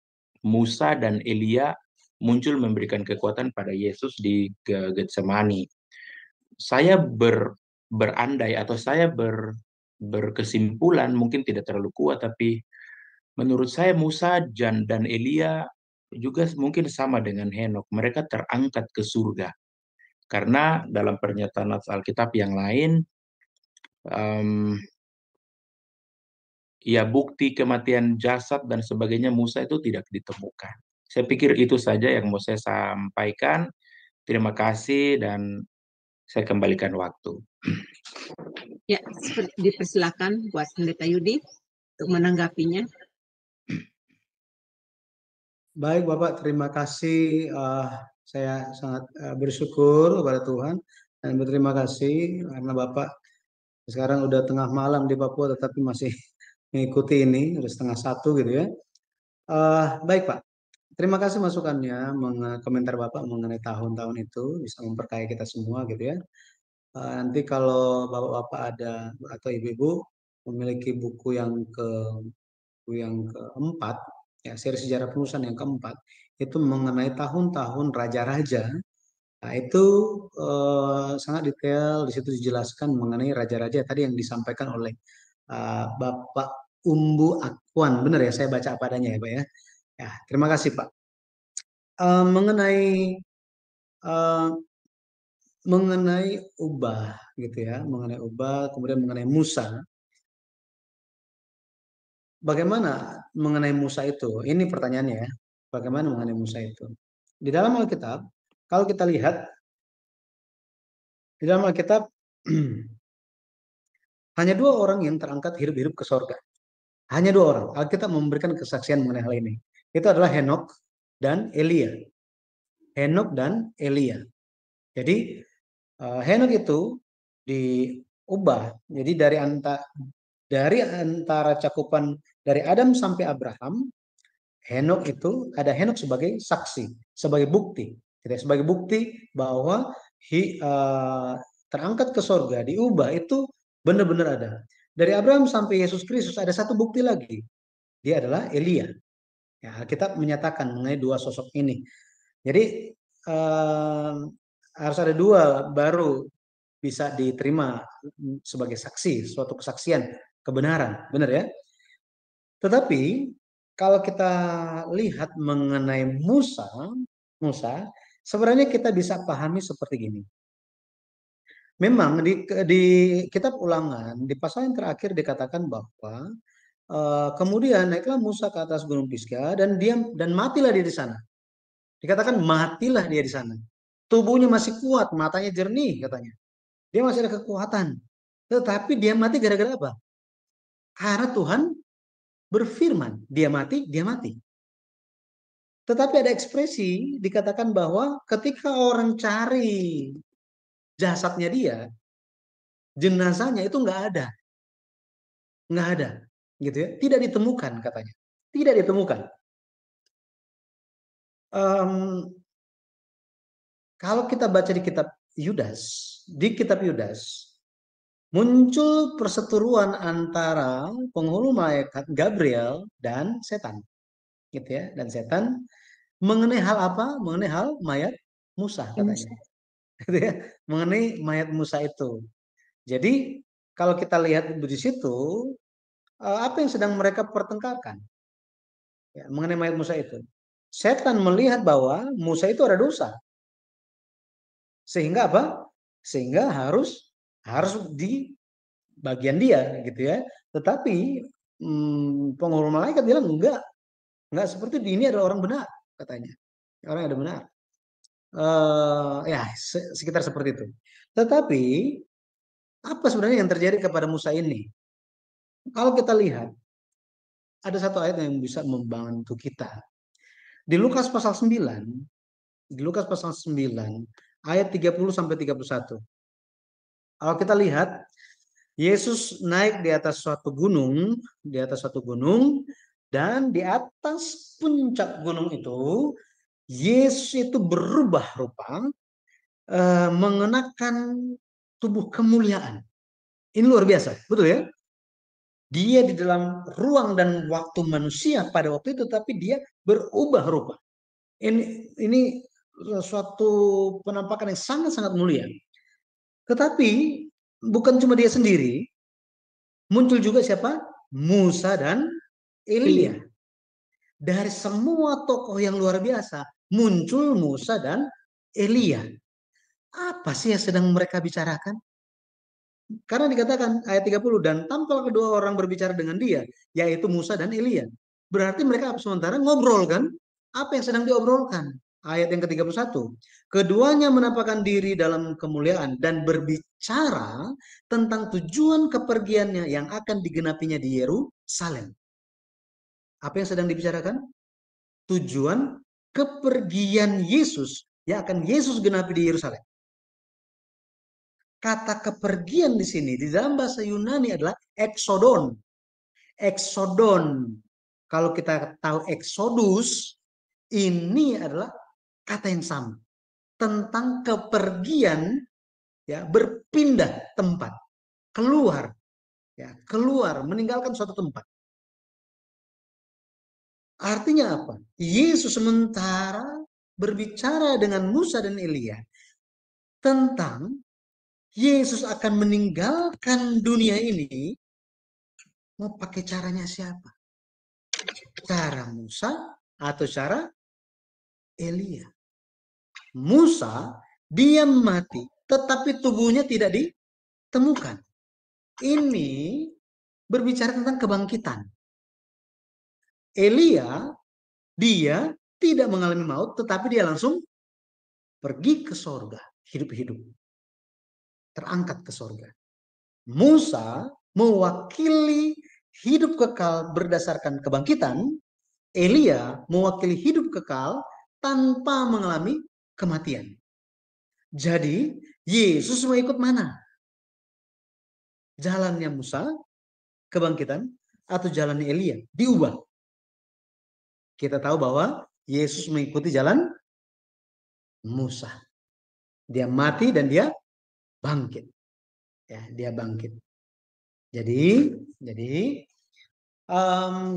Musa dan Elia muncul memberikan kekuatan pada Yesus di Getsemani. Saya berandai atau saya berkesimpulan, mungkin tidak terlalu kuat, tapi menurut saya Musa dan Elia juga mungkin sama dengan Henokh. Mereka terangkat ke surga. Karena dalam pernyataan Alkitab yang lain, ya bukti kematian jasad dan sebagainya Musa itu tidak ditemukan. Saya pikir itu saja yang mau saya sampaikan. Terima kasih dan saya kembalikan waktu. Ya, dipersilakan buat Pendeta Yudi untuk menanggapinya. Baik Bapak, terima kasih. Saya sangat bersyukur kepada Tuhan dan berterima kasih karena Bapak sekarang udah tengah malam di Papua tetapi masih mengikuti ini, udah 12:30 gitu ya. Baik Pak, terima kasih masukannya, komentar Bapak mengenai tahun-tahun itu bisa memperkaya kita semua gitu ya. Nanti kalau Bapak-Bapak ada atau Ibu-Ibu memiliki buku yang keempat, ya seri sejarah penulisan yang keempat, itu mengenai tahun-tahun raja-raja. Nah, itu sangat detail, di situ dijelaskan mengenai raja-raja tadi yang disampaikan oleh Bapak Umbu Akwan. Benar ya, saya baca apa adanya ya Pak ya. Ya, terima kasih Pak. Mengenai ubah gitu ya, mengenai ubah, kemudian mengenai Musa. Bagaimana mengenai Musa itu? Ini pertanyaannya ya. Bagaimana mengenai Musa itu? Di dalam Alkitab, kalau kita lihat di dalam Alkitab hanya 2 orang yang terangkat hidup-hidup ke sorga. Hanya 2 orang. Alkitab memberikan kesaksian mengenai hal ini. Itu adalah Henokh dan Elia. Henokh dan Elia. Jadi Henokh itu diubah. Jadi dari antara cakupan dari Adam sampai Abraham, Henokh itu ada Henokh sebagai saksi, sebagai bukti, sebagai bukti bahwa terangkat ke sorga, diubah itu benar-benar ada. Dari Abraham sampai Yesus Kristus ada satu bukti lagi, dia adalah Elia. Ya, Alkitab menyatakan mengenai 2 sosok ini. Jadi harus ada 2 baru bisa diterima sebagai saksi, suatu kesaksian kebenaran, benar ya? Tetapi kalau kita lihat mengenai Musa, sebenarnya kita bisa pahami seperti gini. Memang di kitab Ulangan, di pasal yang terakhir dikatakan bahwa kemudian naiklah Musa ke atas gunung Pisga dan matilah dia di sana. Dikatakan matilah dia di sana. Tubuhnya masih kuat, matanya jernih katanya. Dia masih ada kekuatan. Tetapi dia mati gara-gara apa? Karena Tuhan berfirman, dia mati, dia mati. Tetapi ada ekspresi dikatakan bahwa ketika orang cari jasadnya dia, jenazahnya itu nggak ada, gitu ya, tidak ditemukan katanya, tidak ditemukan. Kalau kita baca di kitab Yudas, muncul perseteruan antara penghulu malaikat Gabriel dan setan, gitu ya, dan setan mengenai hal apa? Mengenai hal mayat Musa katanya, gitu ya, mengenai mayat Musa itu. Jadi kalau kita lihat di situ, apa yang sedang mereka pertengkarkan ya, mengenai mayat Musa itu? Setan melihat bahwa Musa itu ada dosa, sehingga apa? Sehingga harus di bagian dia, gitu ya. Tetapi penghulu malaikat bilang enggak seperti ini, adalah orang benar katanya, orang yang ada benar. Ya sekitar seperti itu. Tetapi apa sebenarnya yang terjadi kepada Musa ini? Kalau kita lihat, ada satu ayat yang bisa membantu kita. Di Lukas pasal 9, Di Lukas pasal 9 ayat 30 sampai 31. Kalau kita lihat, Yesus naik di atas suatu gunung, dan di atas puncak gunung itu Yesus itu berubah rupa, mengenakan tubuh kemuliaan. Ini luar biasa, betul ya? Dia di dalam ruang dan waktu manusia pada waktu itu, tapi dia berubah rupa. Ini suatu penampakan yang sangat-sangat mulia. Tetapi bukan cuma dia sendiri, muncul juga siapa? Musa dan Elia. Dari semua tokoh yang luar biasa, muncul Musa dan Elia. Apa sih yang sedang mereka bicarakan? Karena dikatakan ayat 30, dan tampil kedua orang berbicara dengan dia, yaitu Musa dan Elia. Berarti mereka sementara ngobrol kan? Apa yang sedang diobrolkan? Ayat yang ke-31. Keduanya menampakkan diri dalam kemuliaan dan berbicara tentang tujuan kepergiannya yang akan digenapinya di Yerusalem. Apa yang sedang dibicarakan? Tujuan kepergian Yesus yang akan Yesus genapi di Yerusalem. Kata kepergian di sini di dalam bahasa Yunani adalah exodon. Exodon. Kalau kita tahu Exodus, ini adalah kata yang sama tentang kepergian, ya, berpindah tempat, keluar, ya, keluar, meninggalkan suatu tempat. Artinya apa? Yesus sementara berbicara dengan Musa dan Elia tentang Yesus akan meninggalkan dunia ini, mau pakai caranya siapa? Cara Musa atau cara Elia? Musa, dia mati, tetapi tubuhnya tidak ditemukan. Ini berbicara tentang kebangkitan. Elia, dia tidak mengalami maut, tetapi dia langsung pergi ke sorga, hidup-hidup. Terangkat ke sorga. Musa mewakili hidup kekal berdasarkan kebangkitan. Elia mewakili hidup kekal tanpa mengalami kematian. Jadi Yesus mau ikut mana? Jalannya Musa, kebangkitan, atau jalannya Elia? Diubah. Kita tahu bahwa Yesus mengikuti jalan Musa. Dia mati dan dia bangkit. Ya, dia bangkit. Jadi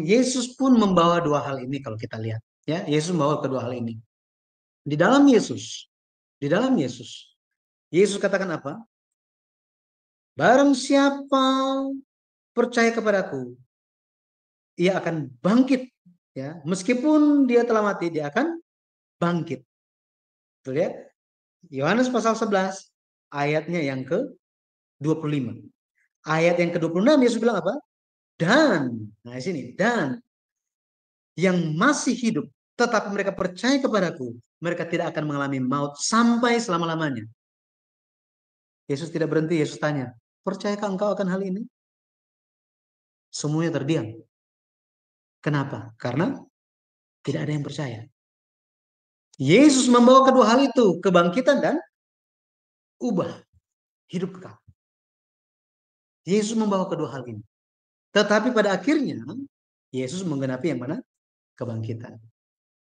Yesus pun membawa dua hal ini kalau kita lihat. Ya, Yesus membawa kedua hal ini. Di dalam Yesus, Yesus katakan apa? Barang siapa percaya kepadaku, ia akan bangkit. Ya, meskipun dia telah mati, dia akan bangkit. Tuh lihat, Yohanes pasal 11, ayatnya yang ke-25. Ayat yang ke-26 Yesus bilang apa? Dan, nah di sini, dan yang masih hidup, tetapi mereka percaya kepadaku, mereka tidak akan mengalami maut sampai selama-lamanya. Yesus tidak berhenti, Yesus tanya, percayakah engkau akan hal ini? Semuanya terdiam. Kenapa? Karena tidak ada yang percaya. Yesus membawa kedua hal itu, kebangkitan dan ubah hidup kekal. Yesus membawa kedua hal ini. Tetapi pada akhirnya, Yesus menggenapi yang mana? Kebangkitan.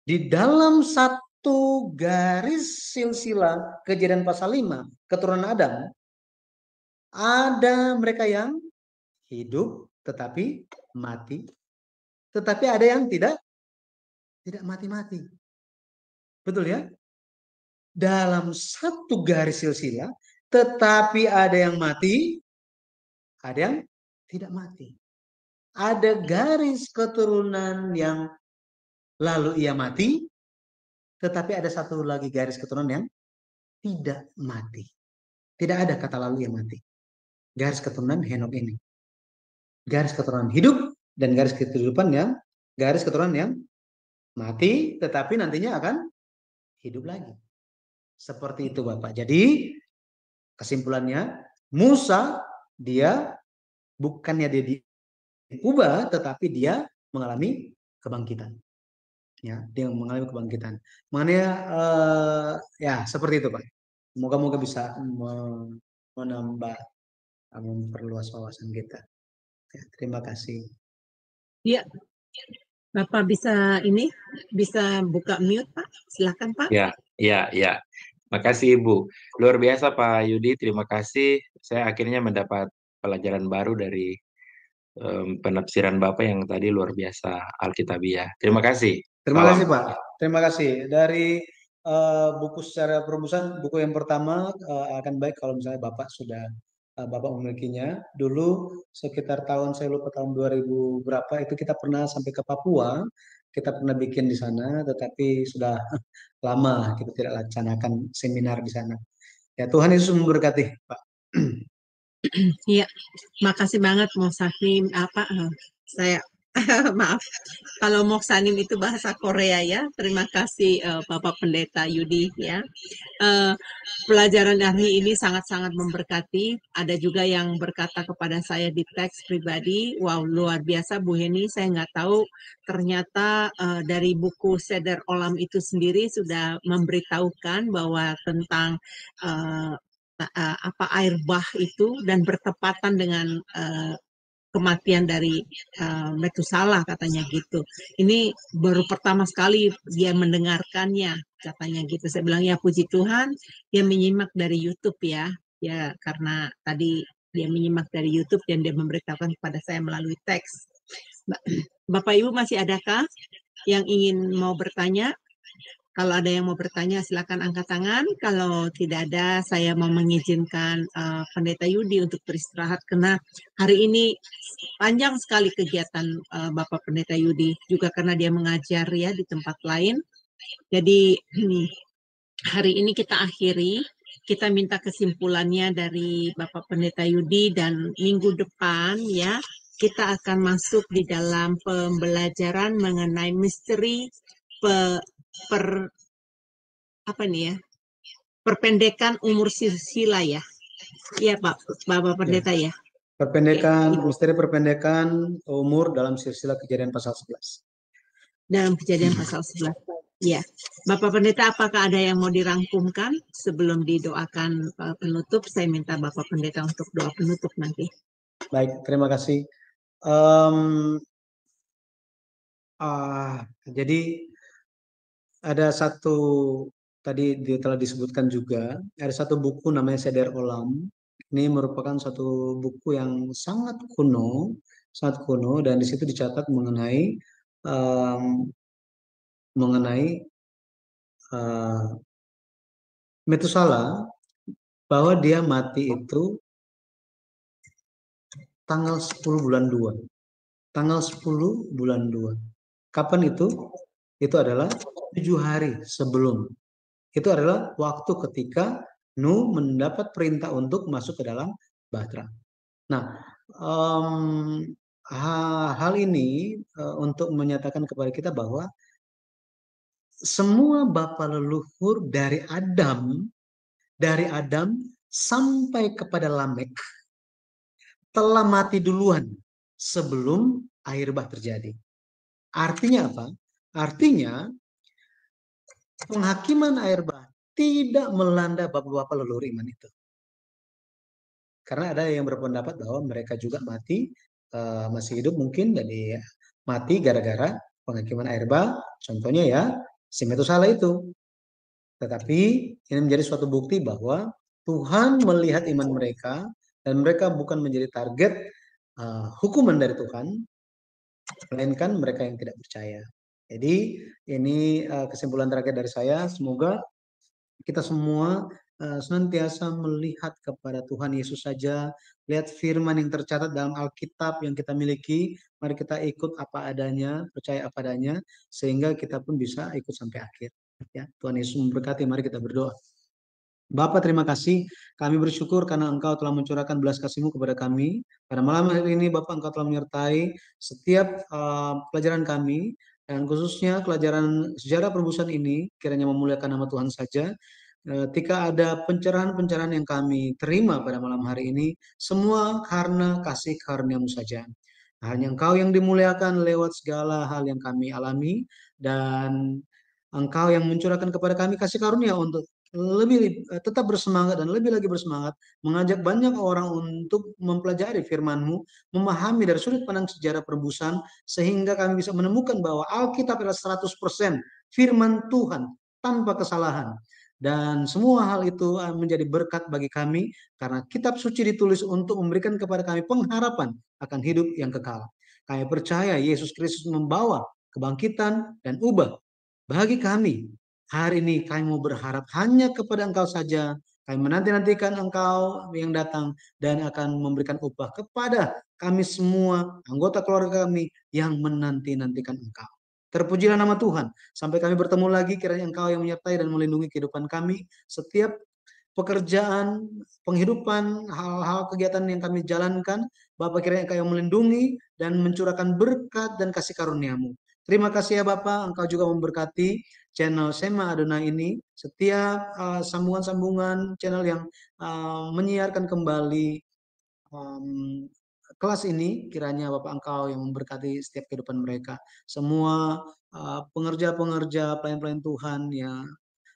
Di dalam satu garis silsilah Kejadian pasal 5, keturunan Adam, ada mereka yang hidup tetapi mati. Tetapi ada yang tidak mati-mati. Betul ya? Dalam satu garis silsilah, tetapi ada yang mati, ada yang tidak mati. Ada garis keturunan yang lalu ia mati, tetapi ada satu lagi garis keturunan yang tidak mati. Tidak ada kata lalu ia mati. Garis keturunan Henok ini. Garis keturunan hidup dan garis keturunan yang mati, tetapi nantinya akan hidup lagi. Seperti itu Bapak. Jadi kesimpulannya, Musa dia bukannya dia diubah, tetapi dia mengalami kebangkitan. Ya, dia mengalami kebangkitan. Makanya ya seperti itu Pak. Moga-moga bisa menambah, memperluas wawasan kita. Ya, terima kasih. Iya, Bapak bisa buka mute Pak, silakan Pak. Ya, ya. Makasih Ibu. Luar biasa Pak Yudi, terima kasih. Saya akhirnya mendapat pelajaran baru dari penafsiran Bapak yang tadi luar biasa Alkitabiah. Terima kasih. Terima Salam. kasih Pak. Terima kasih. Dari buku secara perumusan, buku yang pertama akan baik kalau misalnya Bapak sudah Bapak memilikinya. Dulu sekitar saya lupa tahun 2000 berapa itu kita pernah sampai ke Papua. Kita pernah bikin di sana, tetapi sudah lama kita tidak laksanakan seminar di sana. Ya, Tuhan Yesus memberkati, Pak. Iya, makasih banget Moksanim saya maaf kalau Moksanim itu bahasa Korea ya. Terima kasih Bapak Pendeta Yudi ya. Pelajaran hari ini sangat-sangat memberkati. Ada juga yang berkata kepada saya di teks pribadi, wow luar biasa Bu Heni, saya nggak tahu ternyata dari buku Seder Olam itu sendiri sudah memberitahukan bahwa tentang air bah itu dan bertepatan dengan kematian dari Metusalah katanya gitu. Ini baru pertama sekali dia mendengarkannya katanya gitu. Saya bilang ya puji Tuhan dia menyimak dari YouTube ya. Ya karena tadi dia menyimak dari YouTube dan dia memberitahukan kepada saya melalui teks. Bapak Ibu masih adakah yang ingin mau bertanya? Kalau ada yang mau bertanya, silakan angkat tangan. Kalau tidak ada, saya mau mengizinkan Pendeta Yudi untuk beristirahat karena hari ini panjang sekali kegiatan Bapak Pendeta Yudi, juga karena dia mengajar ya di tempat lain. Jadi hari ini kita akhiri. Kita minta kesimpulannya dari Bapak Pendeta Yudi dan minggu depan ya kita akan masuk di dalam pembelajaran mengenai misteri perpendekan umur silsilah ya. Iya Pak, Bapak Pendeta ya. Misteri perpendekan umur dalam silsilah Kejadian pasal 11. Dalam Kejadian pasal 11. Ya. Bapak Pendeta, apakah ada yang mau dirangkumkan sebelum didoakan penutup? Saya minta Bapak Pendeta untuk doa penutup nanti. Baik, terima kasih. Jadi ada satu tadi telah disebutkan juga, ada satu buku namanya Seder Olam. Ini merupakan satu buku yang sangat kuno dan di situ dicatat mengenai Metusalah bahwa dia mati itu tanggal 10 bulan 2. Tanggal 10 bulan 2. Kapan itu? Itu adalah 7 hari sebelum. Itu adalah waktu ketika Nuh mendapat perintah untuk masuk ke dalam bahtera. Nah, hal ini untuk menyatakan kepada kita bahwa semua bapa leluhur dari Adam sampai kepada Lamek telah mati duluan sebelum air bah terjadi. Artinya apa? Artinya penghakiman air bah tidak melanda bapak-bapak leluhur iman itu. Karena ada yang berpendapat bahwa mereka juga mati, masih hidup mungkin, dan mati gara-gara penghakiman air bah. Contohnya ya, si Metusalah itu. Tetapi ini menjadi suatu bukti bahwa Tuhan melihat iman mereka dan mereka bukan menjadi target hukuman dari Tuhan, melainkan mereka yang tidak percaya. Jadi ini kesimpulan terakhir dari saya. Semoga kita semua senantiasa melihat kepada Tuhan Yesus saja, lihat firman yang tercatat dalam Alkitab yang kita miliki, mari kita ikut apa adanya, percaya apa adanya, sehingga kita pun bisa ikut sampai akhir. Ya, Tuhan Yesus memberkati. Mari kita berdoa. Bapa, terima kasih. Kami bersyukur karena Engkau telah mencurahkan belas kasih-Mu kepada kami. Pada malam hari ini, Bapak, Engkau telah menyertai setiap pelajaran kami, dan khususnya pelajaran sejarah penebusan ini, kiranya memuliakan nama Tuhan saja. Ketika ada pencerahan-pencerahan yang kami terima pada malam hari ini, semua karena kasih karunia-Mu saja. Hanya Engkau yang dimuliakan lewat segala hal yang kami alami, dan Engkau yang mencurahkan kepada kami kasih karunia untuk tetap bersemangat dan lebih lagi bersemangat mengajak banyak orang untuk mempelajari firman-Mu, memahami dari sudut pandang sejarah perebusan, sehingga kami bisa menemukan bahwa Alkitab adalah 100% firman Tuhan tanpa kesalahan. Dan semua hal itu menjadi berkat bagi kami karena kitab suci ditulis untuk memberikan kepada kami pengharapan akan hidup yang kekal. Kami percaya Yesus Kristus membawa kebangkitan dan ubah bagi kami. Hari ini kami mau berharap hanya kepada Engkau saja. Kami menanti-nantikan Engkau yang datang dan akan memberikan upah kepada kami semua, anggota keluarga kami yang menanti-nantikan Engkau. Terpujilah nama Tuhan. Sampai kami bertemu lagi, kiranya Engkau yang menyertai dan melindungi kehidupan kami. Setiap pekerjaan, penghidupan, hal-hal kegiatan yang kami jalankan, Bapak kiranya Engkau yang melindungi dan mencurahkan berkat dan kasih karunia-Mu. Terima kasih ya Bapak, Engkau juga memberkati channel Sema Adonai ini, setiap sambungan-sambungan channel yang menyiarkan kembali kelas ini, kiranya Bapak Engkau yang memberkati setiap kehidupan mereka. Semua pengerja-pengerja, pelayan-pelayan Tuhan yang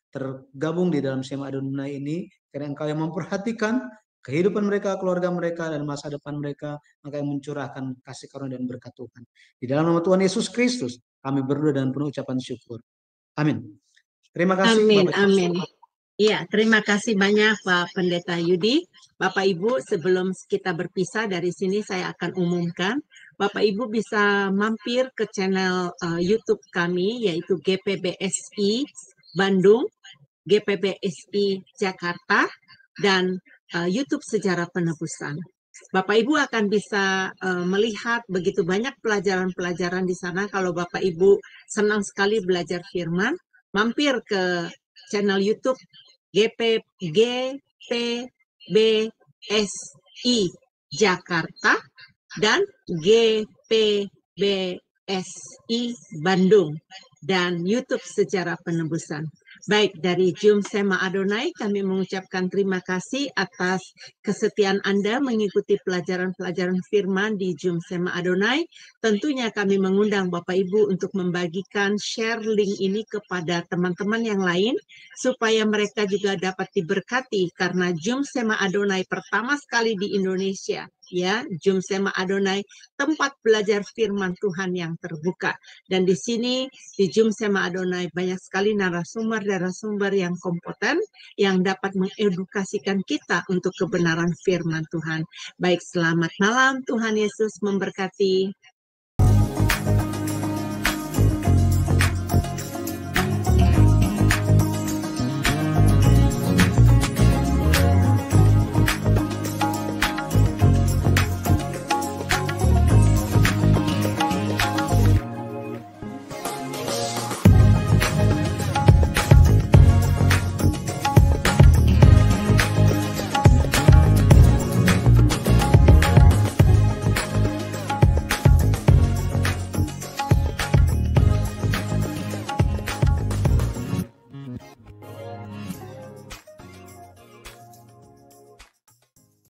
tergabung di dalam Sema Adonai ini, karena Engkau yang memperhatikan kehidupan mereka, keluarga mereka, dan masa depan mereka, Engkau yang mencurahkan kasih karunia dan berkat Tuhan. Di dalam nama Tuhan Yesus Kristus, kami berdoa dan penuh ucapan syukur. Amin. Terima kasih. Amin, Bapak. amin. Iya, terima kasih banyak Pak Pendeta Yudi. Bapak Ibu, sebelum kita berpisah dari sini, saya akan umumkan. Bapak Ibu bisa mampir ke channel YouTube kami, yaitu GPBSI Bandung, GPBSI Jakarta, dan YouTube Sejarah Penebusan. Bapak Ibu akan bisa melihat begitu banyak pelajaran-pelajaran di sana. Kalau Bapak Ibu senang sekali belajar firman, mampir ke channel YouTube GPBSI Jakarta dan GPBSI Bandung dan YouTube Sejarah Penebusan. Baik, dari Jum Sema Adonai kami mengucapkan terima kasih atas kesetiaan Anda mengikuti pelajaran-pelajaran firman di Jum Sema Adonai. Tentunya kami mengundang Bapak Ibu untuk membagikan share link ini kepada teman-teman yang lain supaya mereka juga dapat diberkati karena Jum Sema Adonai pertama sekali di Indonesia, ya, Jum Sema Adonai, tempat belajar firman Tuhan yang terbuka. Dan di sini di Jum Sema Adonai banyak sekali narasumber yang kompeten yang dapat mengedukasikan kita untuk kebenaran firman Tuhan. Baik, selamat malam, Tuhan Yesus memberkati.